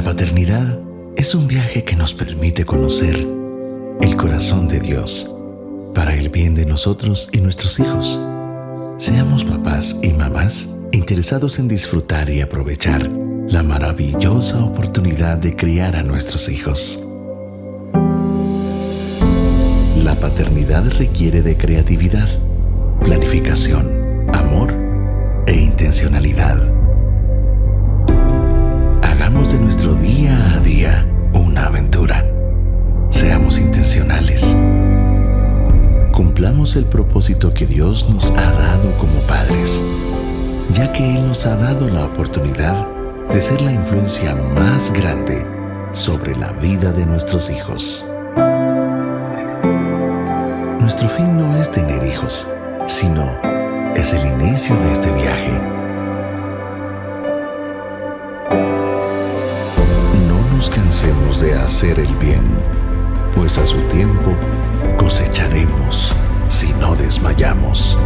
La paternidad es un viaje que nos permite conocer el corazón de Dios para el bien de nosotros y nuestros hijos. Seamos papás y mamás interesados en disfrutar y aprovechar la maravillosa oportunidad de criar a nuestros hijos. La paternidad requiere de creatividad, planificación, amor e intencionalidad. Hagamos de nuestro día a día una aventura. Seamos intencionales. Cumplamos el propósito que Dios nos ha dado como padres, ya que Él nos ha dado la oportunidad de ser la influencia más grande sobre la vida de nuestros hijos. Nuestro fin no es tener hijos, sino es el inicio de este viaje. No nos cansemos de hacer el bien, pues a su tiempo cosecharemos si no desmayamos.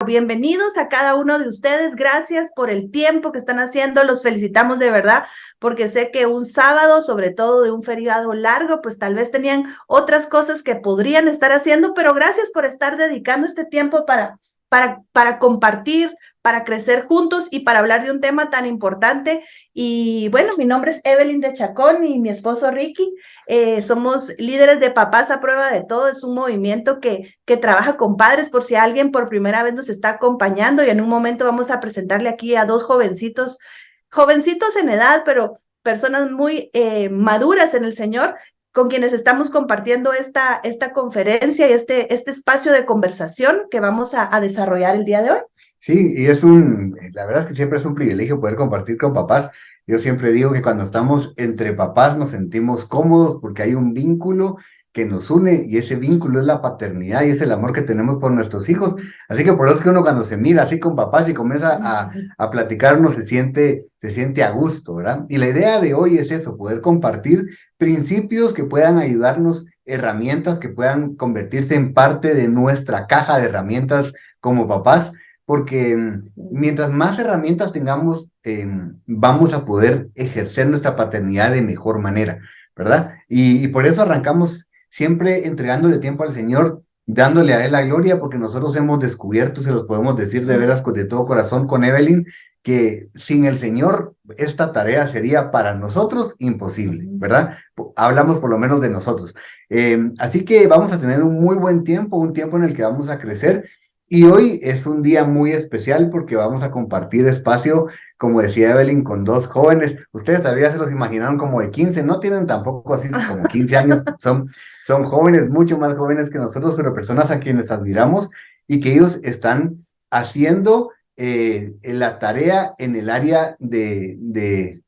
Bienvenidos a cada uno de ustedes, gracias por el tiempo que están haciendo, los felicitamos de verdad, porque sé que un sábado, sobre todo de un feriado largo, pues tal vez tenían otras cosas que podrían estar haciendo, pero gracias por estar dedicando este tiempo para compartir, para crecer juntos y para hablar de un tema tan importante. Y bueno, mi nombre es Evelyn de Chacón y mi esposo Ricky. Somos líderes de Papás a Prueba de Todo. Es un movimiento que trabaja con padres, por si alguien por primera vez nos está acompañando, y en un momento vamos a presentarle aquí a dos jovencitos en edad, pero personas muy maduras en el Señor, con quienes estamos compartiendo esta conferencia y este espacio de conversación que vamos a desarrollar el día de hoy. Sí, y la verdad es que siempre es un privilegio poder compartir con papás. Yo siempre digo que cuando estamos entre papás nos sentimos cómodos porque hay un vínculo que nos une, y ese vínculo es la paternidad y es el amor que tenemos por nuestros hijos. Así que por eso es que uno, cuando se mira así con papás y comienza a platicar, uno se siente a gusto, ¿verdad? Y la idea de hoy es eso, poder compartir principios que puedan ayudarnos, herramientas que puedan convertirse en parte de nuestra caja de herramientas como papás, porque mientras más herramientas tengamos, vamos a poder ejercer nuestra paternidad de mejor manera, ¿verdad? Y por eso arrancamos siempre entregándole tiempo al Señor, dándole a Él la gloria, porque nosotros hemos descubierto, se los podemos decir de veras de todo corazón con Evelyn, que sin el Señor esta tarea sería para nosotros imposible, ¿verdad? Hablamos por lo menos de nosotros. Así que vamos a tener un muy buen tiempo, un tiempo en el que vamos a crecer. Y hoy es un día muy especial porque vamos a compartir espacio, como decía Evelyn, con dos jóvenes. Ustedes tal vez se los imaginaron como de 15, no tienen tampoco así como 15 años, son jóvenes, mucho más jóvenes que nosotros, pero personas a quienes admiramos, y que ellos están haciendo la tarea en el área de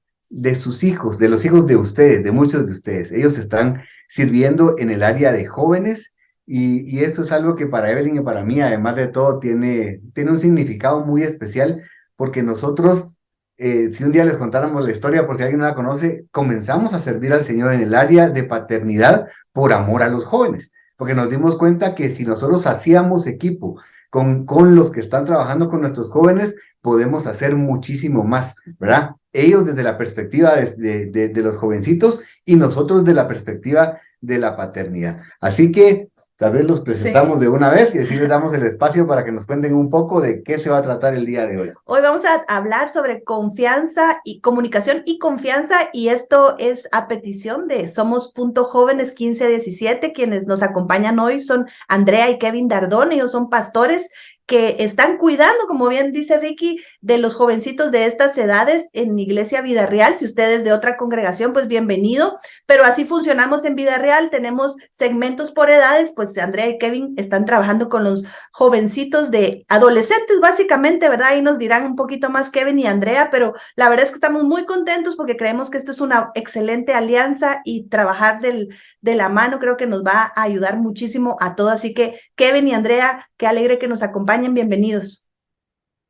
sus hijos, de los hijos de ustedes, de muchos de ustedes. Ellos están sirviendo en el área de jóvenes. Y eso es algo que para Evelyn y para mí, además de todo, tiene un significado muy especial, porque nosotros, si un día les contáramos la historia, por si alguien no la conoce, comenzamos a servir al Señor en el área de paternidad por amor a los jóvenes, porque nos dimos cuenta que si nosotros hacíamos equipo con los que están trabajando con nuestros jóvenes, podemos hacer muchísimo más, ¿verdad? Ellos desde la perspectiva de los jovencitos y nosotros de la perspectiva de la paternidad. Así que tal vez los presentamos de una vez y así les damos el espacio para que nos cuenten un poco de qué se va a tratar el día de hoy. Hoy vamos a hablar sobre confianza y comunicación y confianza, y esto es a petición de Somos Jóvenes 15 a 17. Quienes nos acompañan hoy son Andrea y Kevin Dardón. Ellos son pastores que están cuidando, como bien dice Ricky, de los jovencitos de estas edades en Iglesia Vida Real. Si usted es de otra congregación, pues bienvenido, pero así funcionamos en Vida Real, tenemos segmentos por edades. Pues Andrea y Kevin están trabajando con los jovencitos de adolescentes, básicamente, ¿verdad? Ahí nos dirán un poquito más Kevin y Andrea, pero la verdad es que estamos muy contentos porque creemos que esto es una excelente alianza, y trabajar de la mano creo que nos va a ayudar muchísimo a todos. Así que Kevin y Andrea, qué alegre que nos acompañen. Bienvenidos.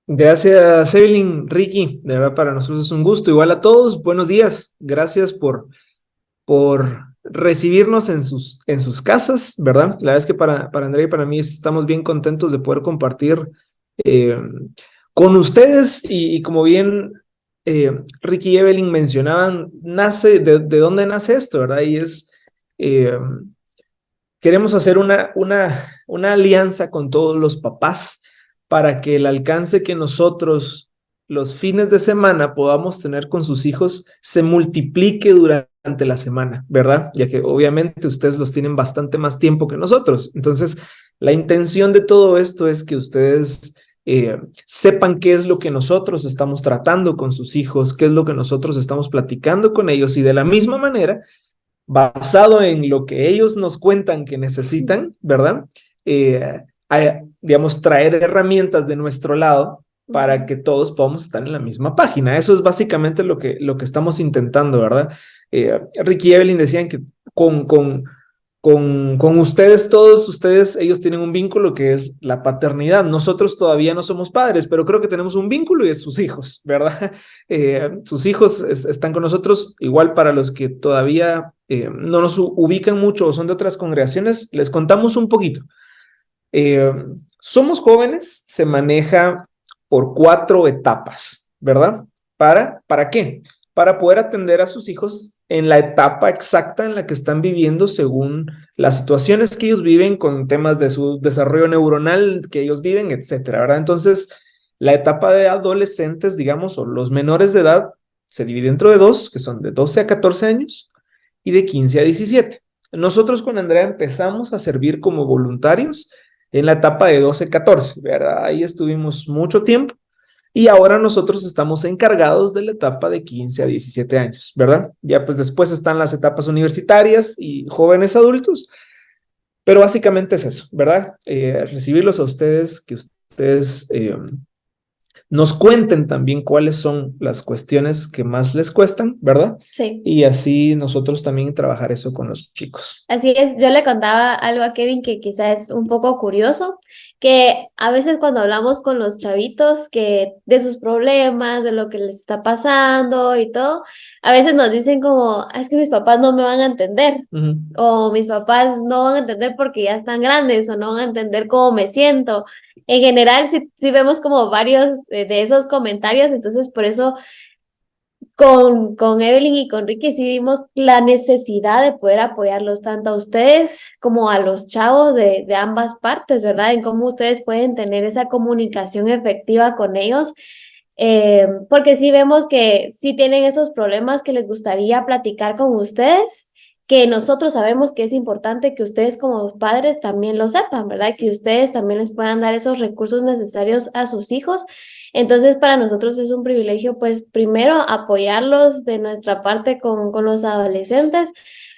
Gracias, Evelyn, Ricky. De verdad, para nosotros es un gusto. Igual a todos, buenos días. Gracias por recibirnos en sus casas, ¿verdad? La verdad es que para Andrea y para mí estamos bien contentos de poder compartir con ustedes, y como bien Ricky y Evelyn mencionaban, ¿de dónde nace esto, verdad? Y es, queremos hacer una alianza con todos los papás para que el alcance que nosotros los fines de semana podamos tener con sus hijos se multiplique durante la semana, ¿verdad? Ya que obviamente ustedes los tienen bastante más tiempo que nosotros. Entonces, la intención de todo esto es que ustedes sepan qué es lo que nosotros estamos tratando con sus hijos, qué es lo que nosotros estamos platicando con ellos, y de la misma manera, basado en lo que ellos nos cuentan que necesitan, ¿verdad? Digamos, traer herramientas de nuestro lado para que todos podamos estar en la misma página. Eso es básicamente lo que estamos intentando, ¿verdad? Ricky y Evelyn decían que con ustedes, todos ustedes, ellos tienen un vínculo que es la paternidad. Nosotros todavía no somos padres, pero creo que tenemos un vínculo, y es sus hijos, ¿verdad? Sus hijos están con nosotros. Igual, para los que todavía no nos ubican mucho o son de otras congregaciones, les contamos un poquito. Somos Jóvenes, se maneja por 4 etapas, ¿verdad? ¿Para qué? Para poder atender a sus hijos en la etapa exacta en la que están viviendo, según las situaciones que ellos viven, con temas de su desarrollo neuronal que ellos viven, etcétera, ¿verdad? Entonces, la etapa de adolescentes, digamos, o los menores de edad, se divide dentro de 2, que son de 12 a 14 años y de 15 a 17. Nosotros con Andrea empezamos a servir como voluntarios en la etapa de 12 a 14, ¿verdad? Ahí estuvimos mucho tiempo. Y ahora nosotros estamos encargados de la etapa de 15 a 17 años, ¿verdad? Ya pues después están las etapas universitarias y jóvenes adultos, pero básicamente es eso, ¿verdad? Recibirlos a ustedes, que ustedes nos cuenten también cuáles son las cuestiones que más les cuestan, ¿verdad? Sí. Y así nosotros también trabajar eso con los chicos. Así es, yo le contaba algo a Kevin que quizás es un poco curioso, que a veces cuando hablamos con los chavitos que de sus problemas, de lo que les está pasando y todo, a veces nos dicen como, es que mis papás no me van a entender, o mis papás no van a entender porque ya están grandes, o no van a entender cómo me siento. En general, sí vemos como varios de esos comentarios, entonces por eso con Evelyn y con Ricky sí vimos la necesidad de poder apoyarlos tanto a ustedes como a los chavos de ambas partes, ¿verdad? En cómo ustedes pueden tener esa comunicación efectiva con ellos, porque sí vemos que sí tienen esos problemas que les gustaría platicar con ustedes, que nosotros sabemos que es importante que ustedes como padres también lo sepan, ¿verdad? Que ustedes también les puedan dar esos recursos necesarios a sus hijos. Entonces, para nosotros es un privilegio, pues, primero apoyarlos de nuestra parte con los adolescentes,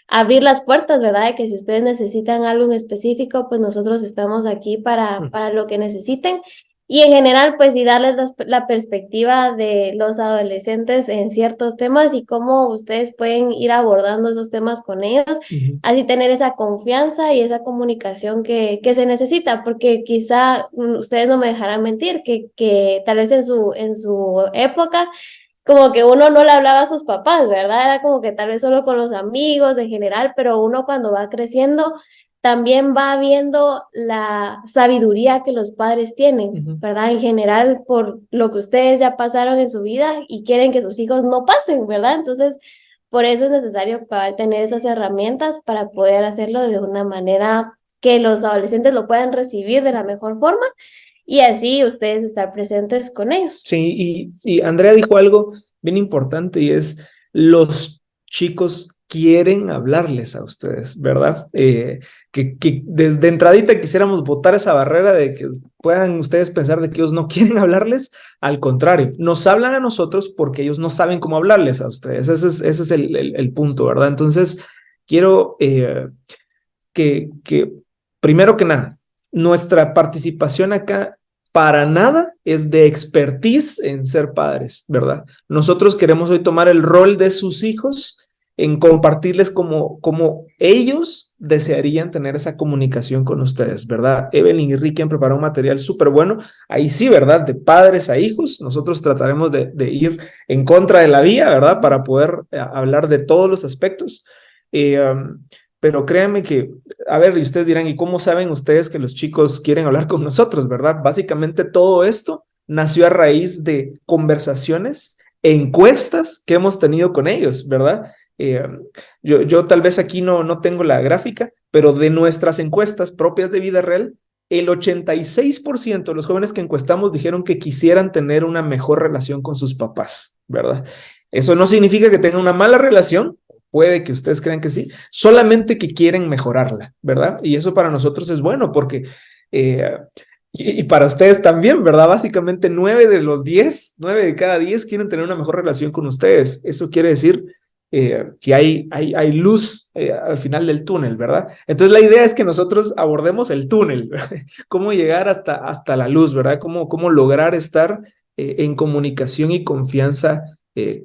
abrir las puertas, ¿verdad? De que si ustedes necesitan algo en específico, pues nosotros estamos aquí para lo que necesiten. Y en general, pues, y darles la perspectiva de los adolescentes en ciertos temas y cómo ustedes pueden ir abordando esos temas con ellos, así tener esa confianza y esa comunicación que se necesita, porque quizá ustedes no me dejarán mentir, que tal vez en su época, como que uno no le hablaba a sus papás, ¿verdad? Era como que tal vez solo con los amigos en general, pero uno cuando va creciendo también va viendo la sabiduría que los padres tienen, ¿verdad? En general, por lo que ustedes ya pasaron en su vida y quieren que sus hijos no pasen, ¿verdad? Entonces, por eso es necesario tener esas herramientas para poder hacerlo de una manera que los adolescentes lo puedan recibir de la mejor forma y así ustedes estar presentes con ellos. Sí, y Andrea dijo algo bien importante, y es: los chicos quieren hablarles a ustedes, ¿verdad? Que desde entradita quisiéramos botar esa barrera de que puedan ustedes pensar de que ellos no quieren hablarles. Al contrario, nos hablan a nosotros porque ellos no saben cómo hablarles a ustedes. Ese es el punto, ¿verdad? Entonces, quiero que primero que nada, nuestra participación acá para nada es de expertise en ser padres, ¿verdad? Nosotros queremos hoy tomar el rol de sus hijos en compartirles como ellos desearían tener esa comunicación con ustedes, ¿verdad? Evelyn y Ricky han preparado un material súper bueno. Ahí sí, ¿verdad? De padres a hijos. Nosotros trataremos de ir en contra de la vía, ¿verdad? Para poder hablar de todos los aspectos. Pero créanme que, a ver, y ustedes dirán, ¿y cómo saben ustedes que los chicos quieren hablar con nosotros, verdad? Básicamente todo esto nació a raíz de conversaciones e encuestas que hemos tenido con ellos, ¿verdad? Yo tal vez aquí no tengo la gráfica, pero de nuestras encuestas propias de vida real, el 86% de los jóvenes que encuestamos dijeron que quisieran tener una mejor relación con sus papás, ¿verdad? Eso no significa que tengan una mala relación, puede que ustedes crean que sí, solamente que quieren mejorarla, ¿verdad? Y eso para nosotros es bueno porque, y para ustedes también, ¿verdad? Básicamente 9 de cada 10 quieren tener una mejor relación con ustedes. Eso quiere decir que hay luz al final del túnel, ¿verdad? Entonces la idea es que nosotros abordemos el túnel, ¿verdad? Cómo llegar hasta la luz, ¿verdad? Cómo lograr estar en comunicación y confianza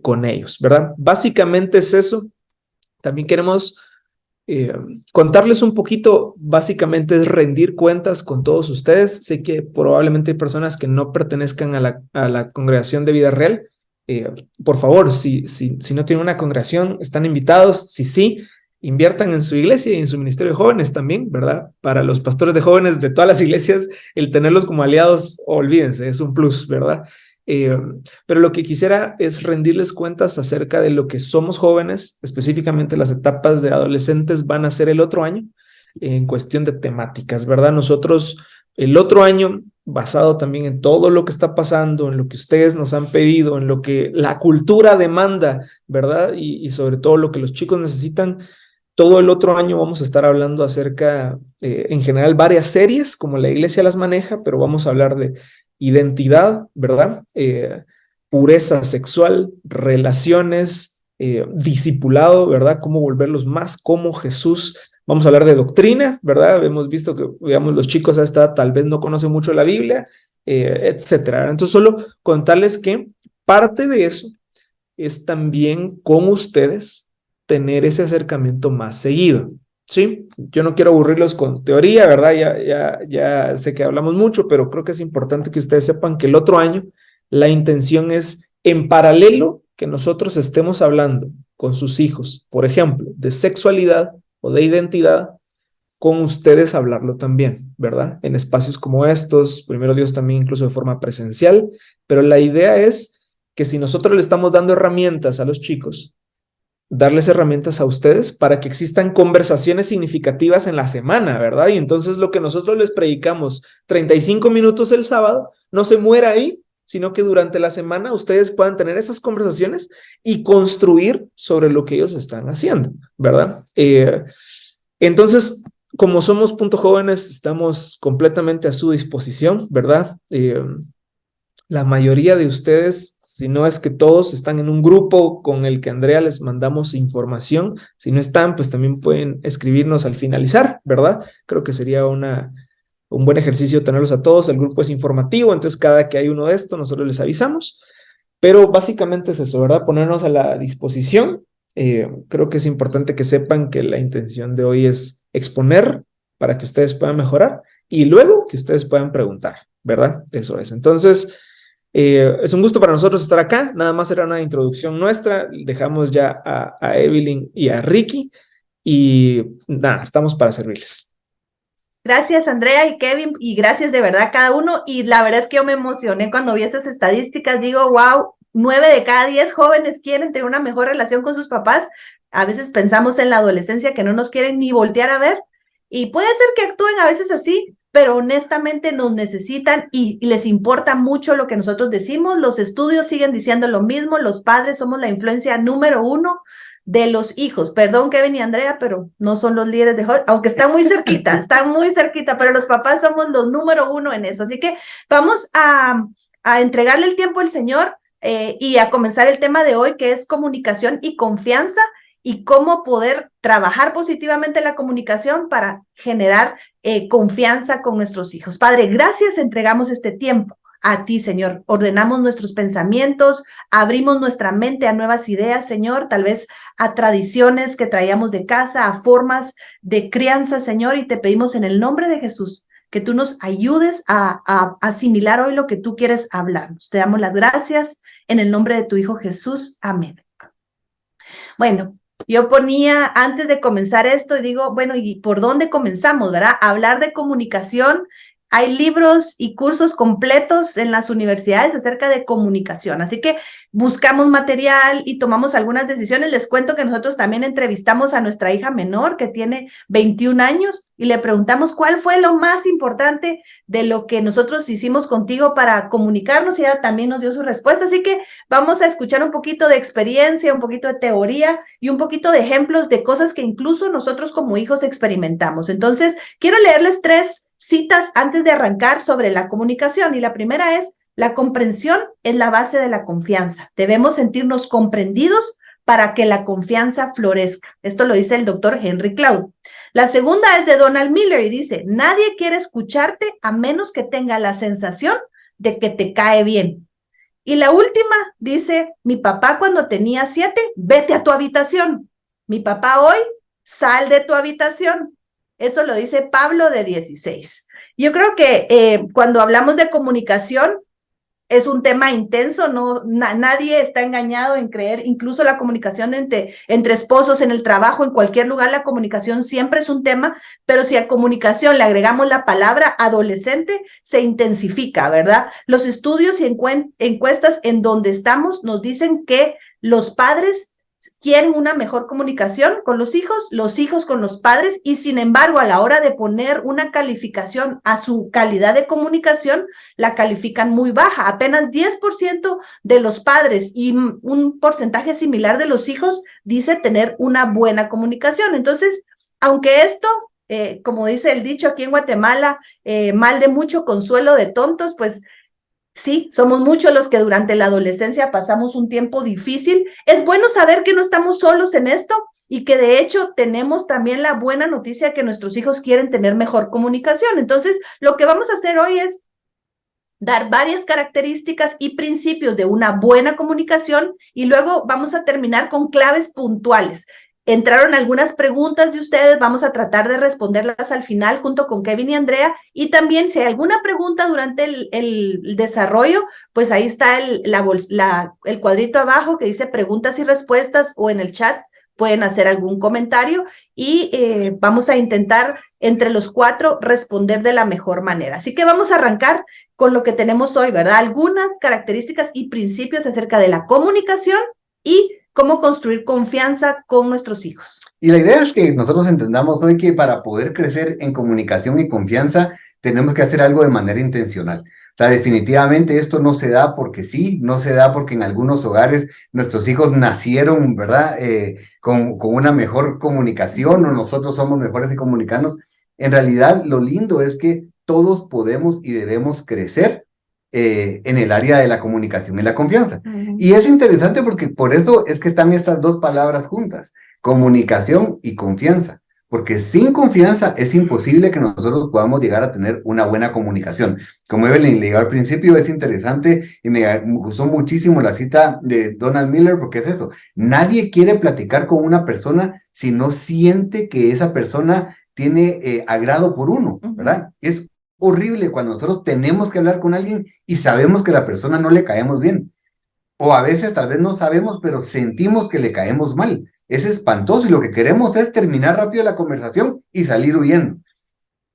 con ellos, ¿verdad? Básicamente es eso. También queremos contarles un poquito, básicamente es rendir cuentas con todos ustedes. Sé que probablemente hay personas que no pertenezcan a la congregación de vida real. Por favor, si no tienen una congregación, están invitados. Si sí, inviertan en su iglesia y en su ministerio de jóvenes también, ¿verdad? Para los pastores de jóvenes de todas las iglesias, el tenerlos como aliados, olvídense, es un plus, ¿verdad? Pero lo que quisiera es rendirles cuentas acerca de lo que somos jóvenes, específicamente las etapas de adolescentes van a ser el otro año en cuestión de temáticas, ¿verdad? Nosotros el otro año, basado también en todo lo que está pasando, en lo que ustedes nos han pedido, en lo que la cultura demanda, ¿verdad? Y sobre todo lo que los chicos necesitan, todo el otro año vamos a estar hablando acerca, en general, varias series, como la iglesia las maneja, pero vamos a hablar de identidad, ¿verdad? Pureza sexual, relaciones, discipulado, ¿verdad? Cómo volverlos más como Jesús. Vamos a hablar de doctrina, ¿verdad? Hemos visto que, digamos, los chicos a esta edad tal vez no conocen mucho la Biblia, etcétera. Entonces, solo contarles que parte de eso es también con ustedes tener ese acercamiento más seguido. Sí, yo no quiero aburrirlos con teoría, ¿verdad? Ya sé que hablamos mucho, pero creo que es importante que ustedes sepan que el otro año la intención es, en paralelo, que nosotros estemos hablando con sus hijos, por ejemplo, de sexualidad o de identidad, con ustedes hablarlo también, ¿verdad? En espacios como estos, primero Dios también incluso de forma presencial, pero la idea es que si nosotros le estamos dando herramientas a los chicos, darles herramientas a ustedes para que existan conversaciones significativas en la semana, ¿verdad? Y entonces lo que nosotros les predicamos 35 minutos el sábado, no se muera ahí, sino que durante la semana ustedes puedan tener esas conversaciones y construir sobre lo que ellos están haciendo, ¿verdad? Entonces, como somos Punto Jóvenes, estamos completamente a su disposición, ¿verdad? La mayoría de ustedes, si no es que todos, están en un grupo con el que Andrea les mandamos información. Si no están, pues también pueden escribirnos al finalizar, ¿verdad? Creo que sería un buen ejercicio tenerlos a todos. El grupo es informativo, entonces cada que hay uno de estos, nosotros les avisamos. Pero básicamente es eso, ¿verdad? Ponernos a la disposición. Creo que es importante que sepan que la intención de hoy es exponer para que ustedes puedan mejorar y luego que ustedes puedan preguntar, ¿verdad? Eso es. Entonces, es un gusto para nosotros estar acá. Nada más era una introducción nuestra. Dejamos ya a Evelyn y a Ricky y nada, estamos para servirles. Gracias, Andrea y Kevin, y gracias de verdad a cada uno. Y la verdad es que yo me emocioné cuando vi esas estadísticas. Digo, wow, 9 de cada 10 jóvenes quieren tener una mejor relación con sus papás. A veces pensamos en la adolescencia que no nos quieren ni voltear a ver. Y puede ser que actúen a veces así, pero honestamente nos necesitan y les importa mucho lo que nosotros decimos. Los estudios siguen diciendo lo mismo. Los padres somos la influencia número 1 de los hijos. Perdón, Kevin y Andrea, pero no son los líderes de Hollywood, aunque están muy cerquita, pero los papás somos los número 1 en eso. Así que vamos a entregarle el tiempo al Señor y a comenzar el tema de hoy, que es comunicación y confianza, y cómo poder trabajar positivamente la comunicación para generar confianza con nuestros hijos. Padre, gracias, entregamos este tiempo a ti, Señor. Ordenamos nuestros pensamientos, abrimos nuestra mente a nuevas ideas, Señor, tal vez a tradiciones que traíamos de casa, a formas de crianza, Señor, y te pedimos en el nombre de Jesús que tú nos ayudes a asimilar hoy lo que tú quieres hablarnos. Te damos las gracias en el nombre de tu Hijo Jesús. Amén. Bueno, yo ponía antes de comenzar esto y digo, bueno, ¿y por dónde comenzamos, verdad? Hablar de comunicación hay libros y cursos completos en las universidades acerca de comunicación, así que buscamos material y tomamos algunas decisiones. Les cuento que nosotros también entrevistamos a nuestra hija menor, que tiene 21 años, y le preguntamos cuál fue lo más importante de lo que nosotros hicimos contigo para comunicarnos, y ella también nos dio su respuesta. Así que vamos a escuchar un poquito de experiencia, un poquito de teoría y un poquito de ejemplos de cosas que incluso nosotros como hijos experimentamos. Entonces, quiero leerles 3 citas antes de arrancar sobre la comunicación, y la primera es: la comprensión es la base de la confianza. Debemos sentirnos comprendidos para que la confianza florezca. Esto lo dice el doctor Henry Cloud. La segunda es de Donald Miller y dice: nadie quiere escucharte a menos que tenga la sensación de que te cae bien. Y la última dice: mi papá cuando tenía 7, vete a tu habitación. Mi papá hoy, sal de tu habitación. Eso lo dice Pablo, de 16. Yo creo que cuando hablamos de comunicación es un tema intenso, nadie está engañado en creer, incluso la comunicación entre esposos, en el trabajo, en cualquier lugar, la comunicación siempre es un tema, pero si a comunicación le agregamos la palabra adolescente, se intensifica, ¿verdad? Los estudios y encuestas en donde estamos nos dicen que los padres quieren una mejor comunicación con los hijos con los padres, y sin embargo, a la hora de poner una calificación a su calidad de comunicación, la califican muy baja. Apenas 10% de los padres y un porcentaje similar de los hijos dice tener una buena comunicación. Entonces, aunque esto, como dice el dicho aquí en Guatemala, mal de mucho, consuelo de tontos, pues sí, somos muchos los que durante la adolescencia pasamos un tiempo difícil. Es bueno saber que no estamos solos en esto y que de hecho tenemos también la buena noticia que nuestros hijos quieren tener mejor comunicación. Entonces, lo que vamos a hacer hoy es dar varias características y principios de una buena comunicación, y luego vamos a terminar con claves puntuales. Entraron algunas preguntas de ustedes, vamos a tratar de responderlas al final junto con Kevin y Andrea, y también si hay alguna pregunta durante el desarrollo, pues ahí está el cuadrito abajo que dice preguntas y respuestas, o en el chat pueden hacer algún comentario, y vamos a intentar entre los 4 responder de la mejor manera. Así que vamos a arrancar con lo que tenemos hoy, ¿verdad? Algunas características y principios acerca de la comunicación y cómo construir confianza con nuestros hijos. Y la idea es que nosotros entendamos hoy que para poder crecer en comunicación y confianza tenemos que hacer algo de manera intencional. O sea, definitivamente esto no se da porque sí, no se da porque en algunos hogares nuestros hijos nacieron, ¿verdad? Con una mejor comunicación, o nosotros somos mejores de comunicarnos. En realidad, lo lindo es que todos podemos y debemos crecer en el área de la comunicación y la confianza. Y es interesante porque por eso es que están estas 2 palabras juntas: comunicación y confianza. Porque sin confianza es imposible que nosotros podamos llegar a tener una buena comunicación. Como Evelyn le dijo al principio, es interesante y me gustó muchísimo la cita de Donald Miller, porque es eso: nadie quiere platicar con una persona si no siente que esa persona tiene agrado por uno, ¿verdad? Es horrible cuando nosotros tenemos que hablar con alguien y sabemos que a la persona no le caemos bien. O a veces tal vez no sabemos, pero sentimos que le caemos mal. Es espantoso, y lo que queremos es terminar rápido la conversación y salir huyendo.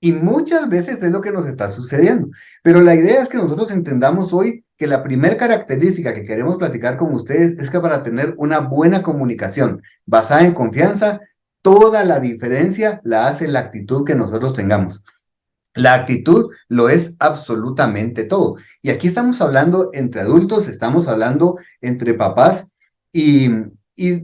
Y muchas veces es lo que nos está sucediendo. Pero la idea es que nosotros entendamos hoy que la primera característica que queremos platicar con ustedes es que para tener una buena comunicación basada en confianza, toda la diferencia la hace la actitud que nosotros tengamos. La actitud lo es absolutamente todo. Y aquí estamos hablando entre adultos, estamos hablando entre papás, y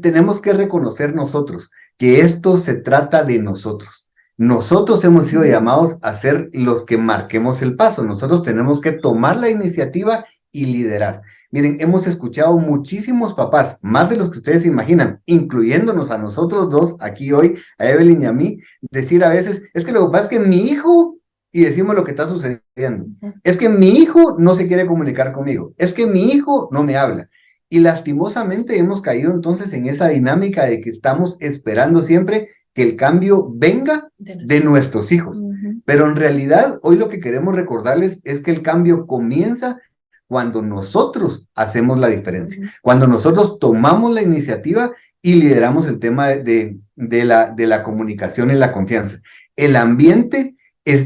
tenemos que reconocer nosotros que esto se trata de nosotros. Nosotros hemos sido llamados a ser los que marquemos el paso. Nosotros tenemos que tomar la iniciativa y liderar. Miren, hemos escuchado muchísimos papás, más de los que ustedes se imaginan, incluyéndonos a nosotros 2 aquí hoy, a Evelyn y a mí, decir a veces: es que lo que pasa es que mi hijo... Y decimos lo que está sucediendo. Es que mi hijo no se quiere comunicar conmigo. Es que mi hijo no me habla. Y lastimosamente hemos caído entonces en esa dinámica de que estamos esperando siempre que el cambio venga de nuestros hijos. Pero en realidad, hoy lo que queremos recordarles es que el cambio comienza cuando nosotros hacemos la diferencia. Cuando nosotros tomamos la iniciativa y lideramos el tema de la comunicación y la confianza. El ambiente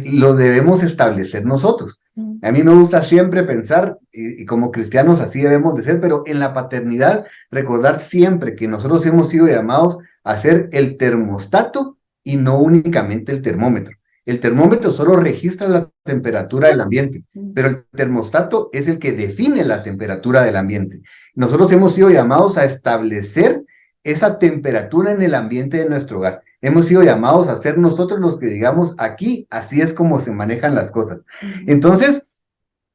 lo debemos establecer nosotros. A mí me gusta siempre pensar, y como cristianos así debemos de ser, pero en la paternidad recordar siempre que nosotros hemos sido llamados a ser el termostato y no únicamente el termómetro. El termómetro solo registra la temperatura del ambiente, pero el termostato es el que define la temperatura del ambiente. Nosotros hemos sido llamados a establecer esa temperatura en el ambiente de nuestro hogar. Hemos sido llamados a ser nosotros los que digamos, aquí, así es como se manejan las cosas. Entonces,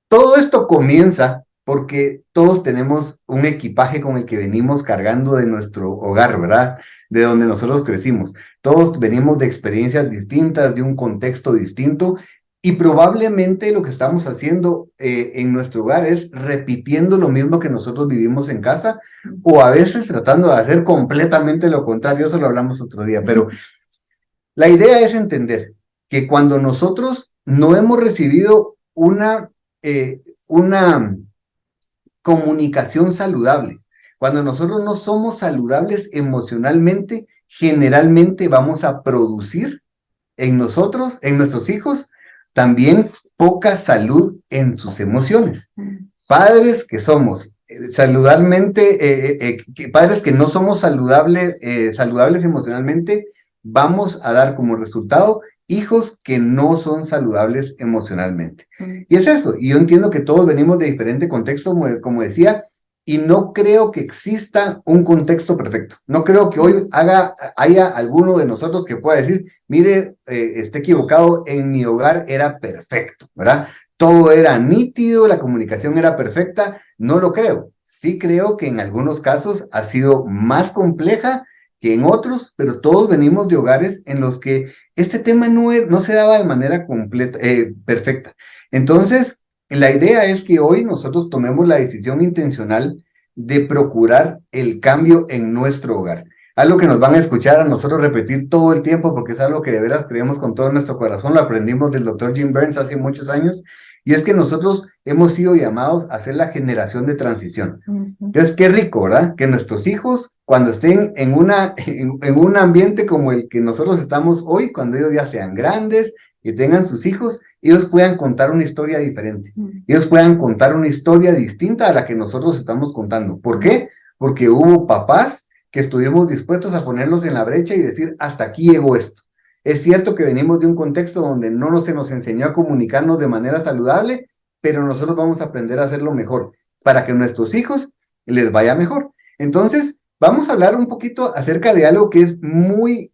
todo esto comienza porque todos tenemos un equipaje con el que venimos cargando de nuestro hogar, ¿verdad? De donde nosotros crecimos. Todos venimos de experiencias distintas, de un contexto distinto, y probablemente lo que estamos haciendo en nuestro hogar es repitiendo lo mismo que nosotros vivimos en casa, o a veces tratando de hacer completamente lo contrario. Eso lo hablamos otro día, pero la idea es entender que cuando nosotros no hemos recibido una comunicación saludable, cuando nosotros no somos saludables emocionalmente, generalmente vamos a producir en nosotros, en nuestros hijos, también poca salud en sus emociones. Padres que somos padres que no somos saludables emocionalmente, vamos a dar como resultado hijos que no son saludables emocionalmente. Y es eso, y yo entiendo que todos venimos de diferente contexto, como decía, y no creo que exista un contexto perfecto. No creo que hoy haya alguno de nosotros que pueda decir, mire, esté equivocado, en mi hogar era perfecto, ¿verdad? Todo era nítido, la comunicación era perfecta. No lo creo. Sí creo que en algunos casos ha sido más compleja que en otros, pero todos venimos de hogares en los que este tema no se daba de manera perfecta. Entonces, la idea es que hoy nosotros tomemos la decisión intencional de procurar el cambio en nuestro hogar. Algo que nos van a escuchar a nosotros repetir todo el tiempo, porque es algo que de veras creemos con todo nuestro corazón, lo aprendimos del Dr. Jim Burns hace muchos años, y es que nosotros hemos sido llamados a ser la generación de transición. Entonces, qué rico, ¿verdad? Que nuestros hijos, cuando estén en un ambiente como el que nosotros estamos hoy, cuando ellos ya sean grandes y tengan sus hijos, ellos puedan contar una historia diferente. Ellos puedan contar una historia distinta a la que nosotros estamos contando. ¿Por qué? Porque hubo papás que estuvimos dispuestos a ponerlos en la brecha y decir, hasta aquí llegó esto. Es cierto que venimos de un contexto donde no se nos enseñó a comunicarnos de manera saludable, pero nosotros vamos a aprender a hacerlo mejor para que a nuestros hijos les vaya mejor. Entonces, vamos a hablar un poquito acerca de algo que es muy